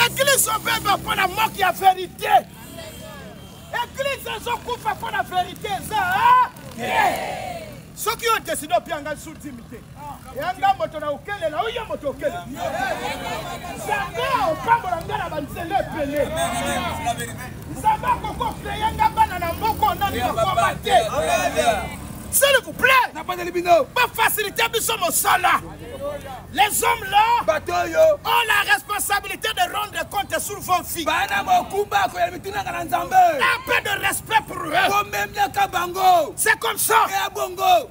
Église au bébé pour la mort qui a vérité. Église au pour la vérité. Ceux qui ont décidé de faire un sous intimité. Et un gars qui a auquel là où il y a moto auquel. Ça va au pas de la banzelle pelé. Ça va coco créer un gars banana moko on a combattu. S'il vous plaît, pas faciliter mon sol là. Les hommes là ont la responsabilité de rendre compte sur vos filles. Un peu de respect pour eux. C'est comme ça.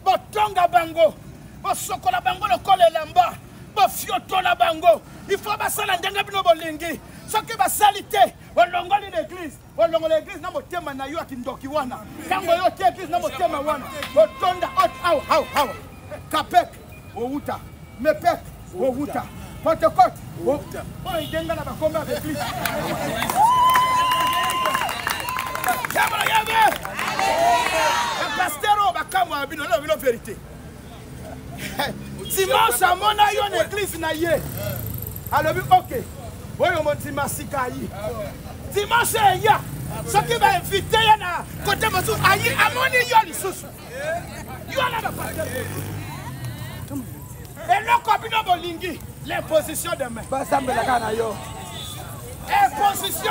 Botonga bango, bosokola bango le col et lamba, bofiotola bango. Il faut que ça l'endenge bino bolingi. Ce qui va saliter, olongoli l'église, olongoli l'église na motema na yo akindoki wana. Tango yo te église na motema wana. Botonda how. Kapek outa. Mepek outa. Pentecôte outa. Oh idenga na bakomba avec lui. Yaba. Le pasteur bakamwa bino la bino vérité. Dimanche à mon ayo l'église na ye. Alors OK. Oui, on m'a dit Massikaï. Dimanche, il y a ce qui va inviter à côté de moi. Aïe, à mon yoli sous. Et le copino bolingi, l'imposition de main. Imposition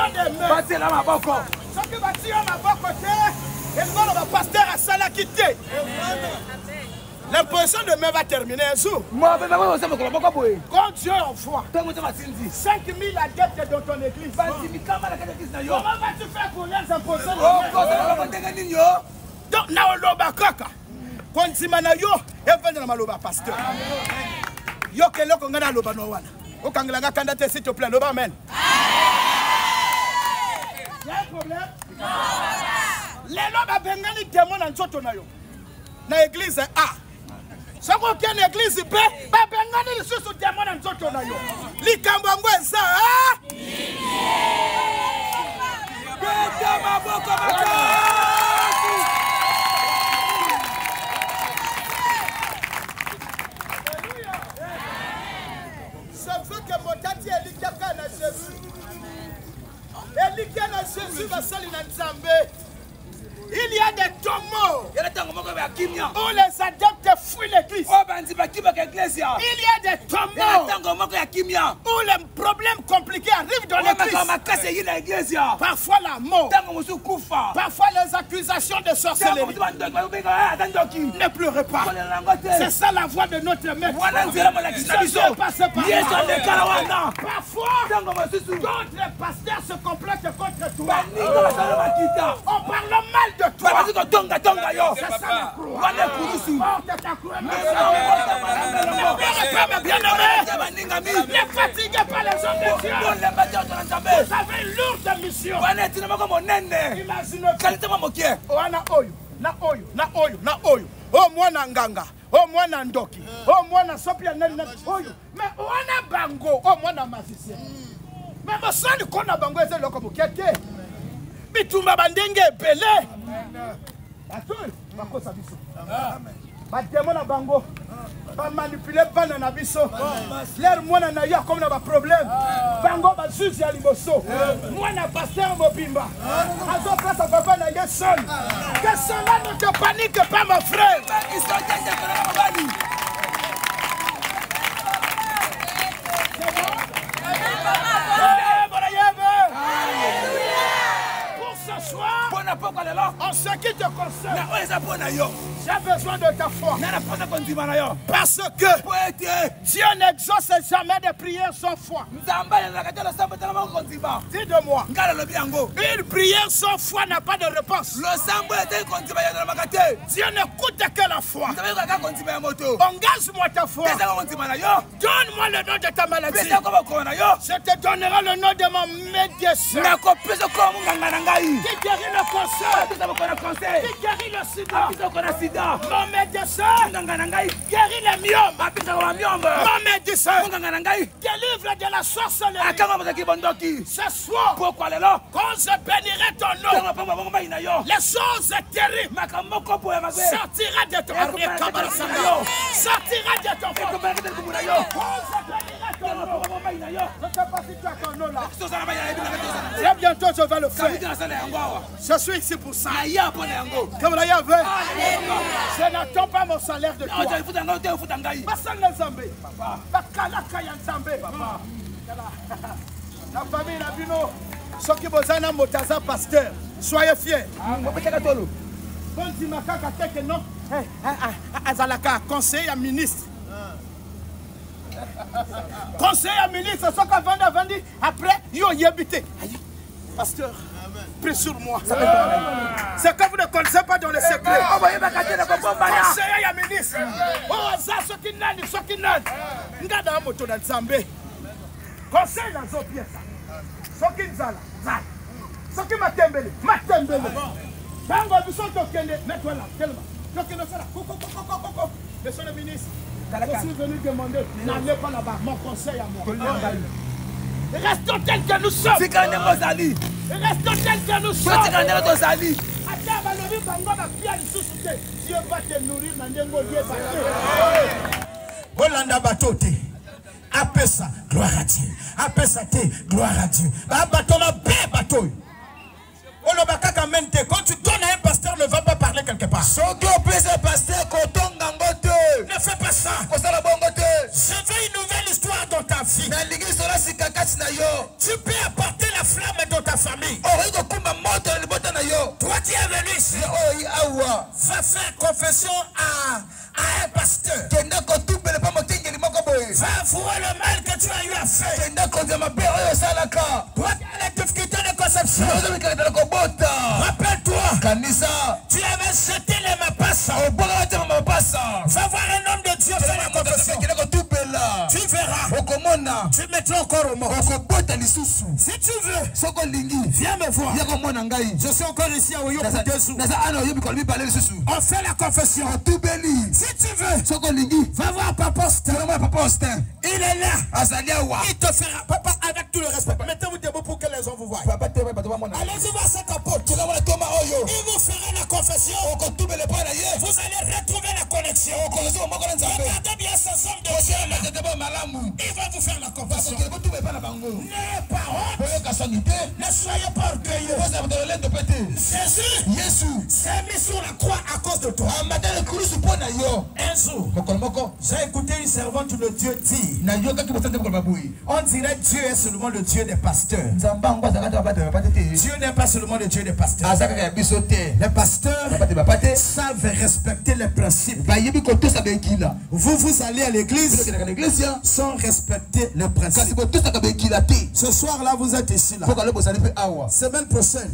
de main. Ce qui va tirer ma bonne côté, et le pasteur à Salakité. L'imposition de main va terminer un jour. Quand Dieu envoie 5 000 adeptes dans ton église, comment vas-tu faire pour les impositions de main? Donc, Naoloba Kaka, quand tu m'as eu, et venez à Maloba pasteur. Yo que l'on a loba no wana. Au Kanglaga Kandate, s'il te plaît, loba amen. Il y a un problème? Les lobes bengani démon en sotonayo. Na église A. Si vous avez une église B, vous avez sous démon en sotonayo. Li kambangwe ça. Ça veut que mon tati est l'ikaka na Jésus. Et l'ikaka na Jésus va salir dans Nzambe. Il y a des tombeaux où les adeptes fuient l'église. Il y a des tombeaux où les problèmes compliqués arrivent dans l'église. Parfois la mort. Parfois les accusations de sorcellerie. Ne pleurez pas. C'est ça la voix de notre maître. Ne passez pas. Parfois, d'autres pasteurs se complotent contre toi. On parle mal de toi. C'est ça la croix. Ne fatiguez pas les hommes de Dieu. Vous avez une lourde mission. Imaginez. Oh mwana nganga, oh mwana ndoki, oh mwana sopia nani oyo. Mais mwana bango, oh mwana magicien. Mais mosani kona bango eze loko mokete. Bitumba bandenge belé. Attends, bakosa biso. Ba démon na bango. Ba manipuler bana na biso. L'air mwana na ya comme na ba problème. Bango ba juge ya liboso. Mwana pasteur Mobimba. Azo place à papa na ye seul. Que cela ne te panique pas mon frère. En ce qui te concerne, j'ai besoin de ta foi. Parce que Dieu n'exauce jamais des prières sans foi. Dis de moi, une prière sans foi n'a pas de réponse. Dieu n'écoute que la foi. Engage-moi ta foi. Donne-moi le nom de ta maladie. Je te donnerai le nom de mon médecin. Qui guérit le cancer. Qui guérit le sida. Mon médecin guérit les myomes. Mon médecin délivre de la sorcellerie. Ce soir, quand je bénirai ton nom, les choses terribles sortira de ton corps. Sortira de ton corps. Je ne sais pas si tu as ton nom là. Très bientôt je vais le faire. Je suis ici pour ça. Comme la Yahvé, je n'attends pas mon salaire de toi. La famille la Bino, ceux qui besoin Motaza pasteur, soyez fiers. Bon Timaka Kateke non, Azalaka conseiller ministre. Conseiller ministre, ce qu'on vend après, yo yébité. Pasteur, prie sur moi. C'est que vous ne connaissez pas dans les secrets. Conseiller ministre. Oh, ça, ce qui n'a ni ce qui n'a. N'gada moto dans Zambé. Conseil dans nos pièces. Ce qui n'zala, zala. Ce qui m'a tembélé, Tango, nous sommes tokende, mets-toi là, tellement. Tokende, ça là, coco. Monsieur le ministre, je suis venu demander, n'allez pas là-bas, mon conseil à moi. Restons tels que nous sommes. Restons tels que nous sommes. Dieu va te nourrir dans des mots. Olanda batote. Apesa, gloire à Dieu. Apesa te, gloire à Dieu. Batoma bé batoy. Quand tu donnes à un pasteur, ne va pas parler quelque part. Ne fais pas ça. Je veux une nouvelle histoire dans ta vie. Tu peux apporter la flamme dans ta famille. Toi qui es venu ici, va faire confession à un pasteur. Va avouer le mal que tu as eu à faire. Toi qui as la difficulté de conception. Rappelle-toi, tu avais jeté les mapassa. Va voir un homme de Dieu faire la confession. Tu verras. Tu mettras encore au monde. Si tu veux, viens me voir. Je suis encore ici à Oyo pour 2 jours. On fait la confession. Si tu veux, va voir Papa Austin. Il est là. Il te fera. Papa, avec tout le respect. Mettez-vous debout pour que les gens vous voient. Allez-y voir cet apôtre. Il vous fera la confession. Vous allez retrouver la connexion. Regardez bien ces hommes de Dieu. Il va vous faire la confession. N'ayez pas honte. Ne soyez pas orgueilleux. Jésus s'est mis sur la croix à cause de toi. Un jour, j'ai écouté une servante de Dieu dire, on dirait Dieu est seulement le Dieu des pasteurs. Dieu n'est pas seulement le Dieu des pasteurs. Les pasteurs savent respecter les principes. Vous allez à l'église sans respecter les principes. Ce soir-là, vous êtes ici. Là. Semaine prochaine,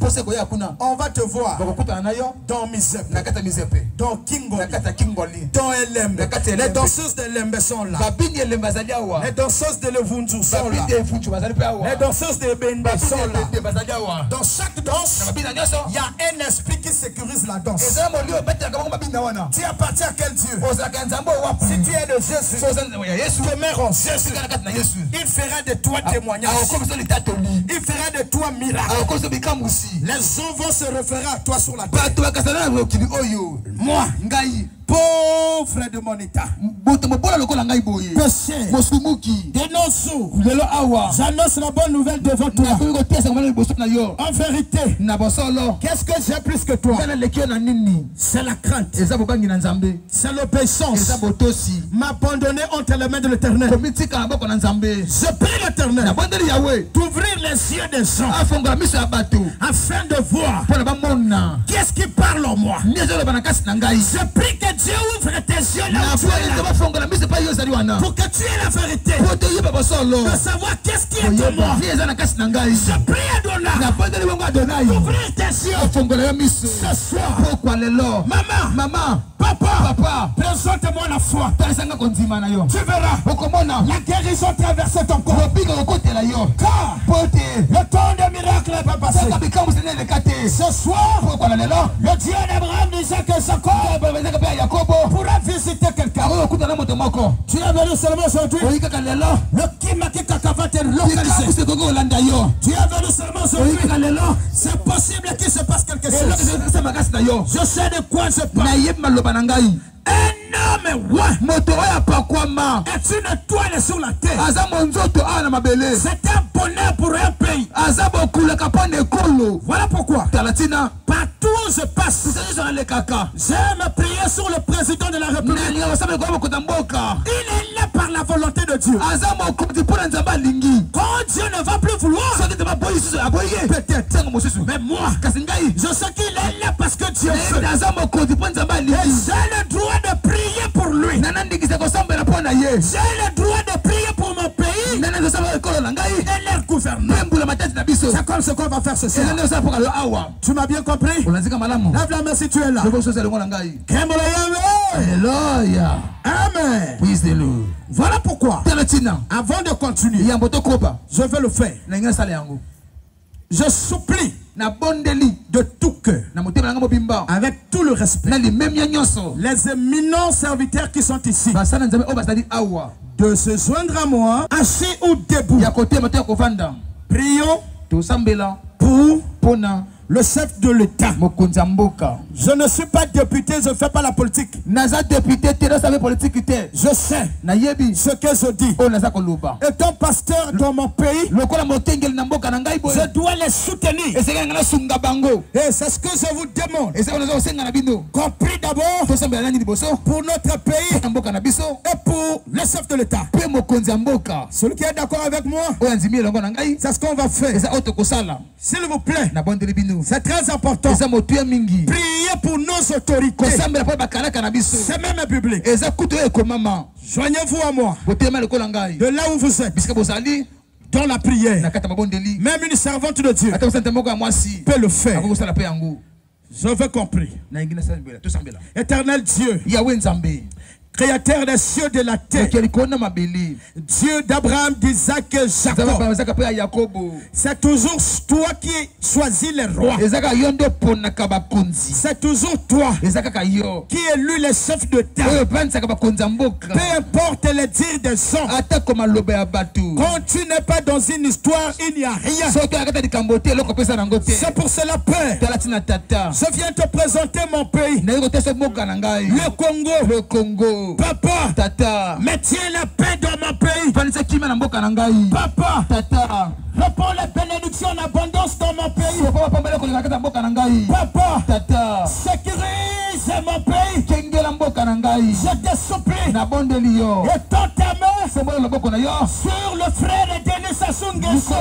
on va te voir dans Mizep, dans Kingoli, dans Elembe. Les danseuses de Lembe sont là. Les danseuses de Levundu sont là. Les danseuses de Bende sont là. Dans chaque danse, il y a un esprit qui sécurise danse la danse. Tu appartiens à quel Dieu? Si tu es de Jésus, demeure Jésus. Il fera de toi témoignage. Il fera de toi miracle. Les gens vont se référer à toi sur la terre. Moi, pauvre de mon état, péché, dénonce, j'annonce la bonne nouvelle devant toi. En vérité, qu'est-ce que j'ai plus que toi? C'est la crainte, c'est l'obéissance. M'abandonner entre les mains de l'Éternel. Je prie l'Éternel d'ouvrir les yeux des gens afin de voir qu'est-ce qui parle en moi. Je prie que Dieu ouvre tes yeux là où tu es là, pour que tu aies la vérité, de savoir qu'est-ce qui est en moi. Je prie Adonai d'ouvrir tes yeux ce soir. Maman, papa, présente-moi la foi. Tu verras la guérison traverser ton corps. Car le temps de miracle n'est pas passé. Ce soir, le Dieu d'Abraham, d'Isaac et Jacob pourra visiter quelqu'un. Tu es venu seulement aujourd'hui. Le Kimakika va te localiser. Tu es venu seulement aujourd'hui. C'est possible qu'il se passe quelque chose. Je sais de quoi je parle. Un homme est une étoile sur la terre. C'est un bonheur pour un pays. Voilà pourquoi partout où je passe, j'aime prier sur le président de la République. Il est là par la volonté de Dieu. Quand Dieu ne va plus vouloir, peut-être. Mais moi, je sais qu'il est là parce que Dieu veut. Et j'ai le droit de prier pour lui. J'ai le droit de prier pour mon pays et leur gouvernement. C'est comme ce qu'on va faire ce soir. Tu m'as bien compris? Lève la main si tu es là. Alléluia. Amen. Voilà pourquoi, avant de continuer, je vais le faire. Je supplie de tout cœur, avec tout le respect, les éminents serviteurs qui sont ici, de se joindre à moi, assis ou debout. Prions pour le chef de l'État. Je ne suis pas député, je ne fais pas la politique. Je sais ce que je dis. Étant pasteur dans mon pays, je dois les soutenir. Et c'est ce que je vous demande. Qu'on prie d'abord pour notre pays et pour le chef de l'État. Celui qui est d'accord avec moi, c'est ce qu'on va faire. S'il vous plaît, c'est très important. Priez pour nos autorités. C'est même biblique. Joignez-vous à moi. De là où vous êtes. Dans la prière. Même une servante de Dieu peut le faire. Je veux compris. Éternel Dieu, Créateur des cieux et de la terre, Dieu d'Abraham, d'Isaac et Jacob, c'est toujours toi qui choisis les rois. C'est toujours toi qui élu les chefs de terre. Peu importe les dires des gens, quand tu n'es pas dans une histoire, il n'y a rien. C'est pour cela, Père, je viens te présenter mon pays, le Congo. Papa, Tata, maintiens la paix dans mon pays. Papa, Tata, réponds les bénédictions en abondance dans mon pays. Papa, Tata, sécurise mon pays. Je te supplie, étends ta main sur le frère de Denis Sassou Nguesso.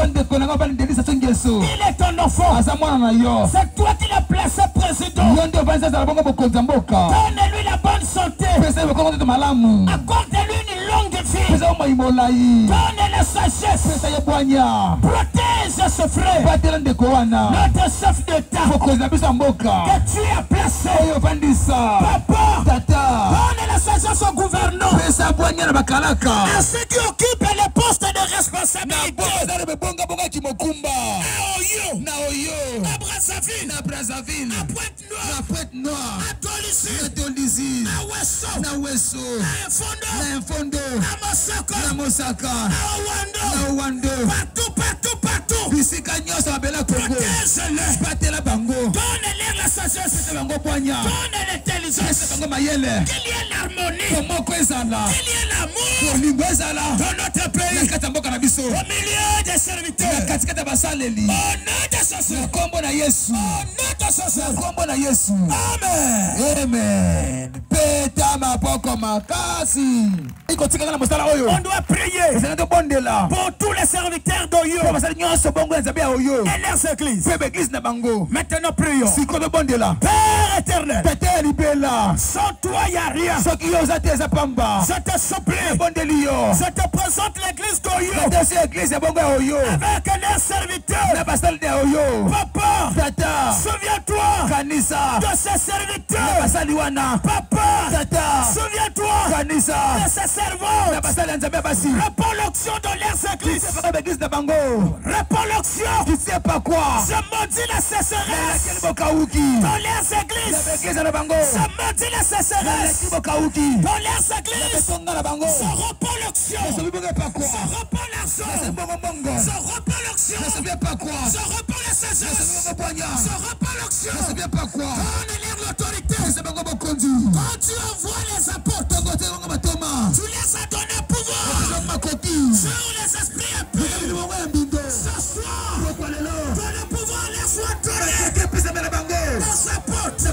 Il est ton enfant. C'est toi qui l'as placé président. Donne-lui la bonne santé. Accorde-lui une longue vie. Donne la sagesse. Protège ce frère. Notre chef d'État que tu as placé. Papa, donne la sagesse au gouvernement. À ceux qui occupent les postes de responsabilité. À Brazzaville, à Pointe-Noire, Tolisi, na Weso, na Mfondo, na Mosaka, na Wando, partout. Bisika nyoso abela Congo. Batela bango. Donne-leur la sagesse. Bango poignard. Donne l'intelligence. Bango mayele. Qu'il y ait l'harmonie. Comment kwezala. Qu'il y ait l'amour. Olingwezala. Dans notre pays. Katamboka na biso. Au milieu des serviteurs. Katikata basaleli. Au nom de Jésus. Kombo na Yesu. Au nom de Jésus. Kombo na Yesu. Amen. Amen. Peta mapoko makasi. On doit prier pour tous les serviteurs d'Oyo et leurs églises. Maintenant prions. Père éternel, sans toi il n'y a rien. Je te supplie. Je te présente l'église d'Oyo avec leurs serviteurs. Papa, souviens-toi de ces serviteurs. Papa, souviens-toi de ces servantes. Répands l'onction dans leurs églises. Répands l'onction. Je maudis la sécheresse dans leurs églises. Je maudis la sécheresse dans leurs églises. Je reprends l'onction. Je reprends l'argent. Je reprends l'onction. Je reprends la sagesse. Je reprends l'onction. Donne-leur l'autorité. Quand tu envoies les apôtres, tu les as donné pouvoir sur les esprits impurs. Ce soir, que le pouvoir les soit donné aux apôtres,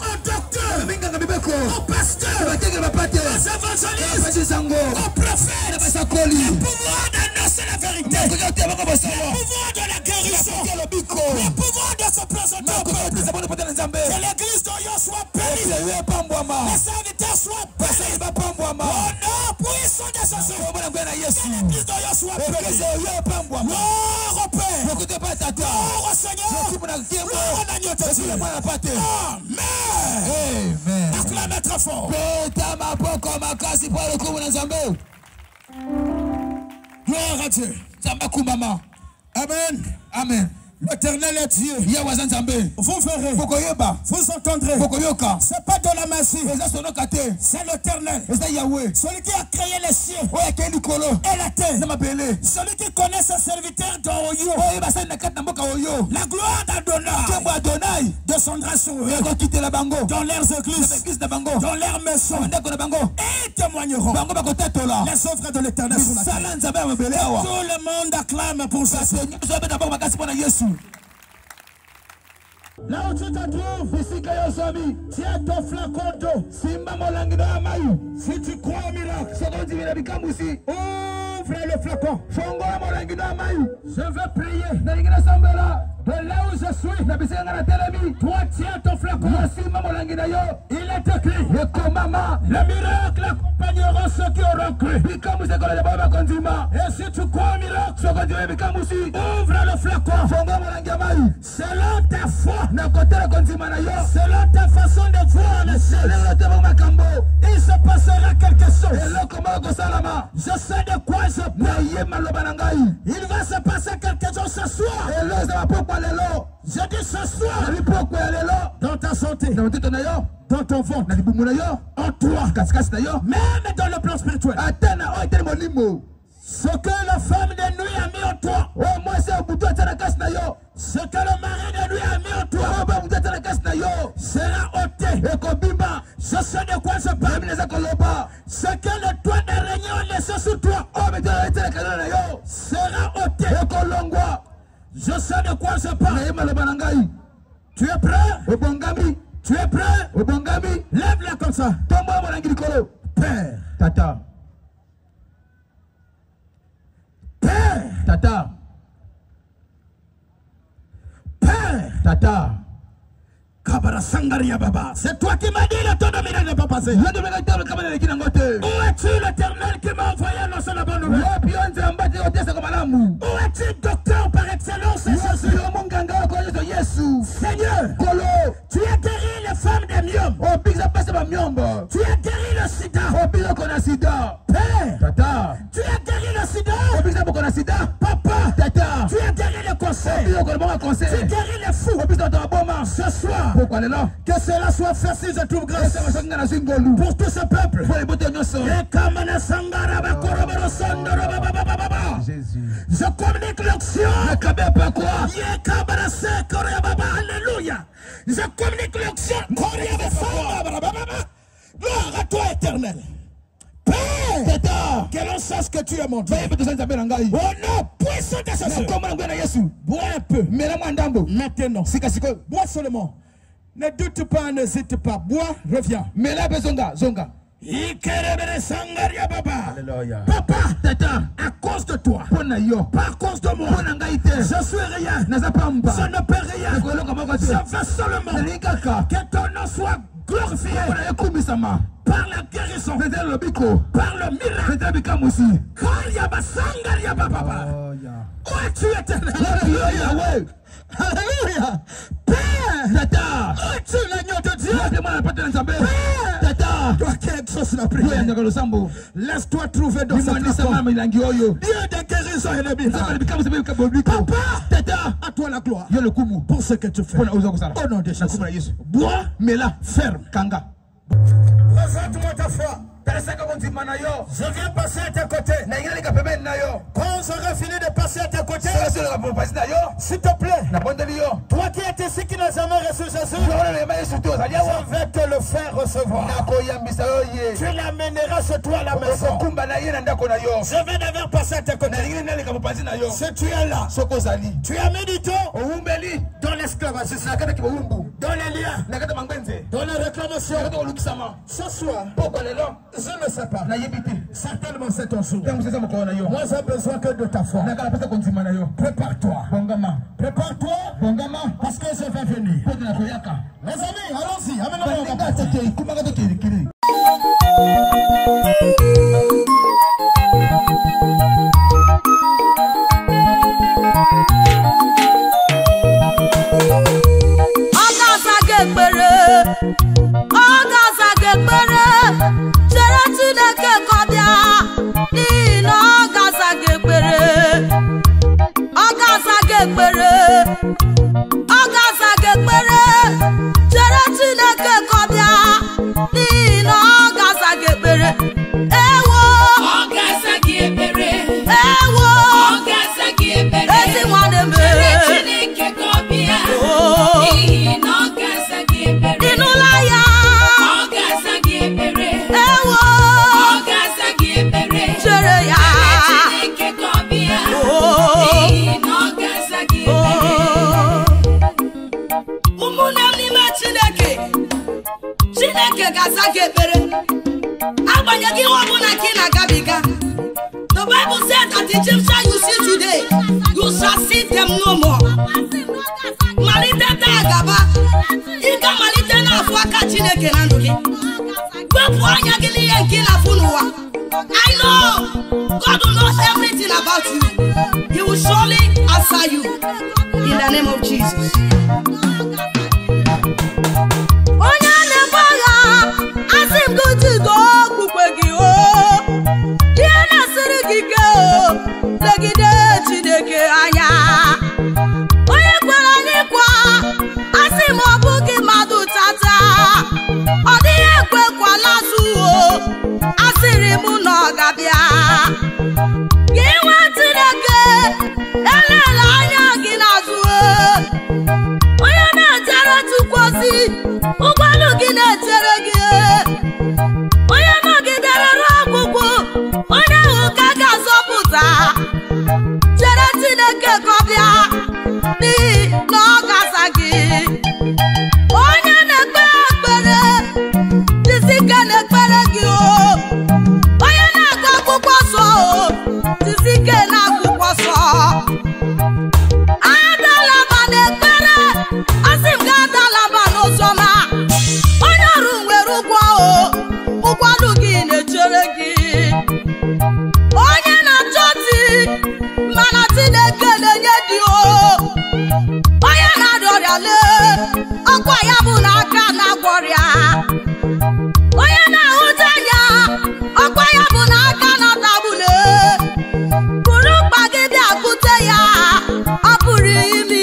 aux docteurs, aux pasteurs, aux évangélistes, aux prophètes, le pouvoir d'annoncer la vérité, le pouvoir de la guérison, le pouvoir de se présenter au peuple. Que l'église d'Oyo soit bénie, les serviteurs soient bénis. Au nom puissant de Jésus, que l'église d'Oyo soit bénie. Gloire au Père, gloire au Seigneur, gloire à l'agneau de Dieu. Amen. Acclamez très fort. Gloire à Dieu. Amen. Amen. L'éternel est Dieu. Vous verrez. Vous entendrez. Ce n'est pas de la magie. C'est l'éternel. Celui qui a créé les cieux et la terre. Celui qui connaît ses serviteurs dans Oyo. La gloire d'Adonai descendra sur eux. Dans leurs églises. Dans leurs maisons. Et ils témoigneront les œuvres de l'éternel sur la terre. Tout le monde acclame pour ça. Là où tu te trouves, tiens ton flacon d'eau. Si tu crois au miracle, ouvre le flacon. Je veux prier. De là où je suis, toi tiens ton flacon. Il est écrit, le miracle accompagnera ceux qui auront cru. Et si tu crois au miracle, ouvre le flacon. Selon ta foi, selon ta façon de voir les choses, il se passera quelque chose. Je sais de quoi je parle. Il va se passer quelque chose ce soir. Je dis ce soir, dans ta santé, dans ton ventre, en toi, même dans le plan spirituel. Ce que la femme de nuit a mis en toi, ce que le mari de nuit a mis en toi, sera ôté. Je sais de quoi je parle. Ce que le toit d'araignée a laissé sous toi, sera ôté. Je sais de quoi je parle. Tu es prêt? Tu es prêt? Lève-la comme ça. Père. Tata. Père. Tata. Père. Tata. C'est toi qui m'as dit le temps de miracle n'est pas passé. Où es-tu l'éternel qui m'a envoyé annoncer la bonne nouvelle? Où es-tu docteur par excellence? Seigneur, tu as guéri les femmes des myomes. Tu as guéri le sida. Père, Tata. tu as guéri le sida. Papa, tu as guéri le cancer. Tu guéris les fous. Ce soir, que cela soit fait si je trouve grâce pour tout ce peuple. Je communique l'onction. Alléluia. Je communique l'onction. Gloire à toi, éternel. Père, que l'on sache que tu es mon Dieu. Oh non, puissant de Jésus. Bois un peu. Maintenant. Bois seulement. Ne doute pas, n'hésite pas. Bois, reviens. Papa, à cause de toi, pas à cause de moi, je suis rien, je ne peux rien, je veux seulement que ton nom soit glorifié par la guérison, par le miracle. Oh, tu es éternel. Alléluia. Père, oh, tu es l'agneau de Dieu. Père, toi qui exauces la prière, laisse-toi trouver dans cette rencontre. Dieu de guérison et de miracle. Papa, à toi la gloire pour ce que tu fais. Au nom de Jésus. Bois, mais là, ferme. Présente-moi ta foi. Je viens passer à tes côtés. Quand on sera fini de passer à tes côtés, s'il te plaît, toi qui es ici qui n'as jamais reçu Jésus, je vais te le faire recevoir. Tu l'amèneras chez toi à la maison. Je vais d'abord passer à tes côtés. Si tu es là, tu as mis du temps dans l'esclavage, dans les liens, dans les réclamations. Ce soir, je ne sais pas. Certainement c'est ton jour. Moi j'ai besoin que de ta foi. Prépare-toi. Prépare-toi. Parce que je vais venir. Les amis, allons-y. Amenez-moi. The Bible said that the Egyptians you see today, you shall see them no more. Malite agaba, ika malite na afwaka Chineke na ndugi. Kwepu anya gili yenki na funuwa. I know God will know everything about you. He will surely answer you in the name of Jesus. Asim go to go kukwegi o. Diana sirigike o. Legide Chineke anya. Oye kwela ni kwa. Asim obugi madu tata. Odi ekwe kwa lasu o. Asiri mu no gabia. Giwa Chineke. Elela anya ginazu o. Oye na jara tukwosi. Ugbalu gina jere gi. Oye no gidere ragugu. Oye ukaga zoputa. Jere Chineke kobia. Ni no gasagi. Oye nekpe ekpere. Jisike nekpere gi o. Oye na kwakwaso. Jisike na kwakwaso. Adalaba nekpere. Asim ga adalaba no soma. Oye runweru kwa o. Ugwalu gi nechere gi. Onye na-achọti mana Chineke na-enye di o. Onye na-arịọrịale ọkwa ya bụ n'aka na-agwọrịa. Onye na-ahụta anya ọkwa ya bụ n'aka na-atagbule. Buru mkpa gị bịa kute ya, ọ pụrụ ime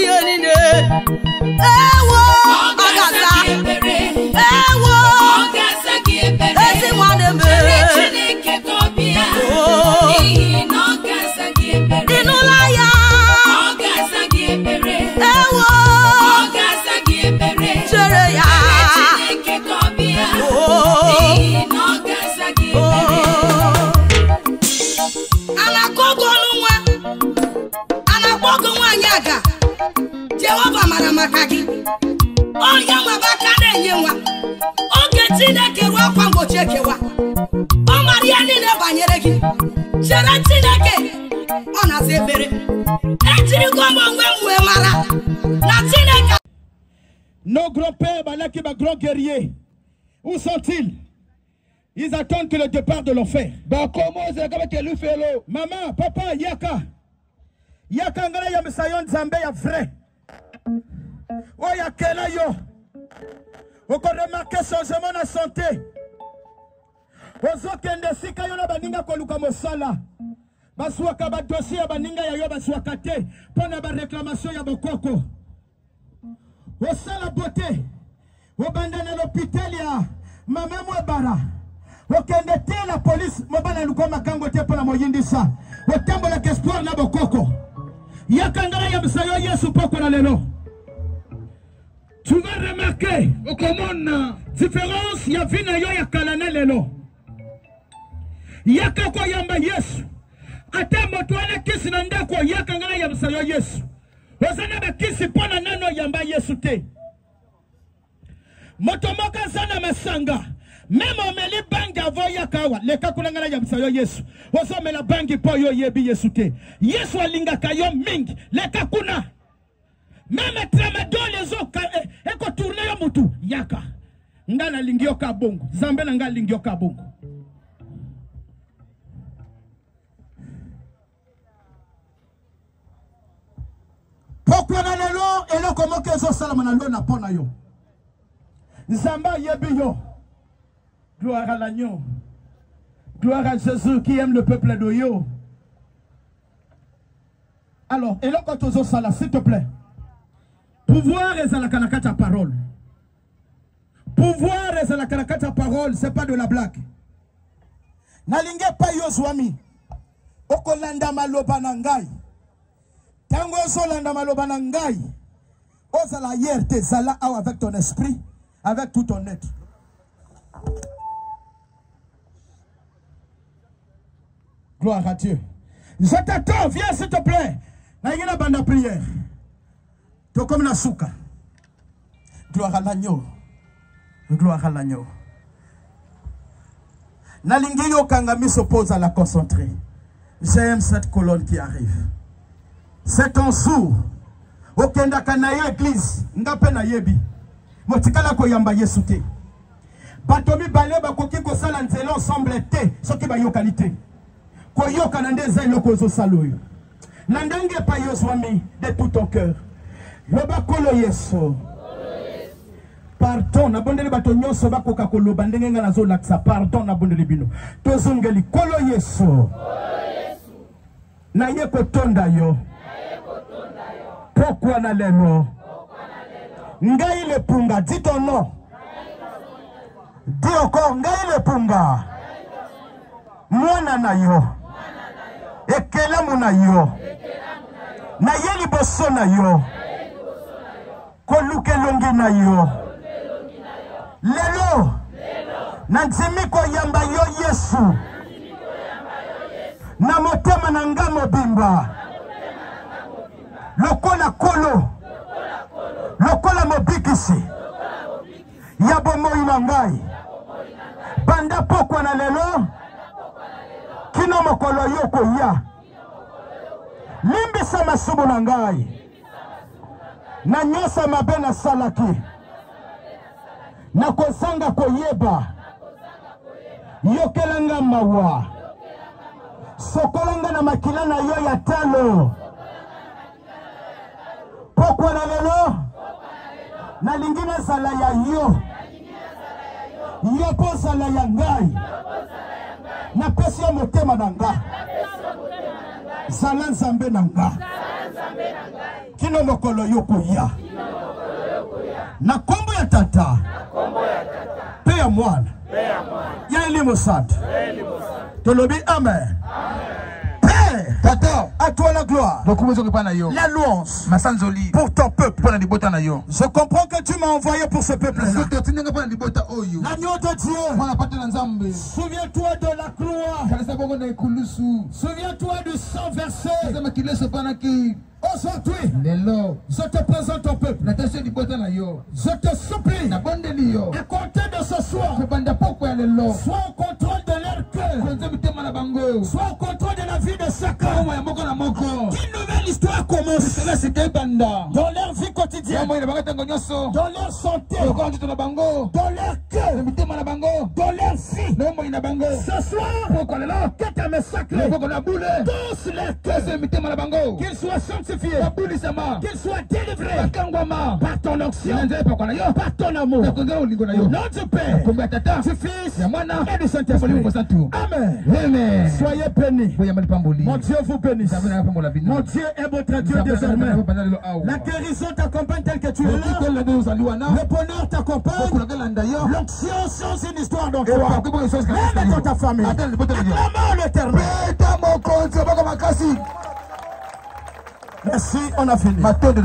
Oge Chineke wa kwa mgbochi ekewa. Ọ mara ihe niile banyere gị. Chere Chineke ọ na-asa ekpere. Ejirigo m onwe m wee mara na Chineke. Nos grands-pères, balaki ba grands guerriers, où sont-ils? Ils attendent que le départ de l'enfer. Maman, papa, yaka. Yaka ngana ya misayon zambe ya vrai. Oh yakela yo. Oko remarquer changement na santé. Ozo kende sika yo na baninga koluka mosala. Basuaka ba dossier ya baninga ya yo basuaka te. Pona ba réclamation ya bokoko. Osala beauté. Obanda na l'hôpital ya mama mwabara. Okende te la police mobana lukoma kango te pona moyindisa. Otembo la espoir na bokoko. Yakangara ya msayo Yesu poko na lelo. Tu vas remarquer comment la différence ya vina yo ya kalana lelo. Yaka kwa yamba Yesu. Ata moto ana kisi na ndako yakangara ya msayo Yesu. Ozana ba kisi pona nano yamba Yesu te. Moto moka sana masanga. Même omeli bangi avo yakawa. Leka kunangana ya msayo Yesu. Ozo mela bangi po yo yebi Yesu te. Yesu alinga kayo mingi. Leka kuna. Même tramadol les autres. Eko tourne yo mutu. Yaka. Ngana lingio ka bongo. Zambe na nga lingio ka bongo. Pourquoi na lelo elo komo kezo salama na lo na pona yo. Zamba yebi yo. Gloire à l'agneau. Gloire à Jésus qui aime le peuple de yo. Alors, elo kotozo sala s'il te plaît. Pouvoir est à la kanakata parole. Pouvoir est à la kanakata parole, c'est pas de la blague. Nalinge pa yo swami. Okolanda maloba na ngai. Tango solanda maloba na ngai. Ozala yerte zala awa avec ton esprit, avec tout ton être. Gloire à Dieu. Je t'attends, viens s'il te plaît. Naïgena banda prière. To comme la souka. Gloire à l'agneau. Gloire à l'agneau. Nalingi yo kangami s'oppose à la concentrer. J'aime cette colonne qui arrive. C'est un sourd. Okenda kanaye église. Ngape na yebi. Motikala ko yamba Yesu te. Batomi bale bakoki ko sala nzela ensemble te. Soki ba yo qualité. Ko yo kanande zelo ko zo saloyo. Nandange pa yo swami de tout ton cœur. Loba kolo Yesu. Pardon, nabondeli bato nyonso bakoka koloba ndenge nga nazo laksa. Pardon nabondeli bino. Tozongeli kolo Yesu. Na ye kotonda yo. Pourquoi na lelo? Ngai le punga, dis ton nom. Dis encore, ngai le punga. Mwana na yo. Ekelamu na yo. Na ye liboso na yo. Koluke longi na yo. Lelo. Nanzimi ko yamba yo Yesu. Na motema na nga mobimba. Lokola kolo. Lokola mobikisi. Yabo moi na ngai. Banda pokwa na lelo. Kino mokolo yoko ya. Limbisa masubu na ngai. Na nyosa mabe na salaki. Na kosanga koyeba. Yokelanga mawa. Sokolanga na makila na yo ya talo. Pokwa na lelo. Na lingine sala ya yo. Yopo sala ya ngai. Na pesi ya motema na nga. Sala nzambe na nga. Kino mokolo yoko ya. Na kombo ya tata. Pe ya mwana. Ya elimo sante. Tolobi amen. Pe. Tata. À toi la gloire, la louange pour ton peuple. Je comprends que tu m'as envoyé pour ce peuple-là. L'agneau de Dieu. Souviens-toi de la croix. Souviens-toi du sang versé. Aujourd'hui, je te présente ton peuple. Je te supplie, à compter de ce soir, sois au contrôle de leur cœur, sois au contrôle de la vie de chacun. Qu'une nouvelle histoire commence dans leur vie quotidienne, dans leur santé, dans leur cœur, dans leur vie. Ce soir, que ta main sacrée tous les cœurs, qu'ils soient sanctifiés, qu'ils soient délivrés par ton onction, par ton amour. Au nom du Père, du Fils et du Saint-Esprit. Amen. Soyez bénis. Mon Dieu vous bénisse. Mon Dieu est votre Dieu désormais. La guérison t'accompagne tel que tu es là. Le bonheur t'accompagne. L'onction change une histoire dans toi. Même dans ta famille. Acclamons l'Éternel. Merci, on a fini. Matin de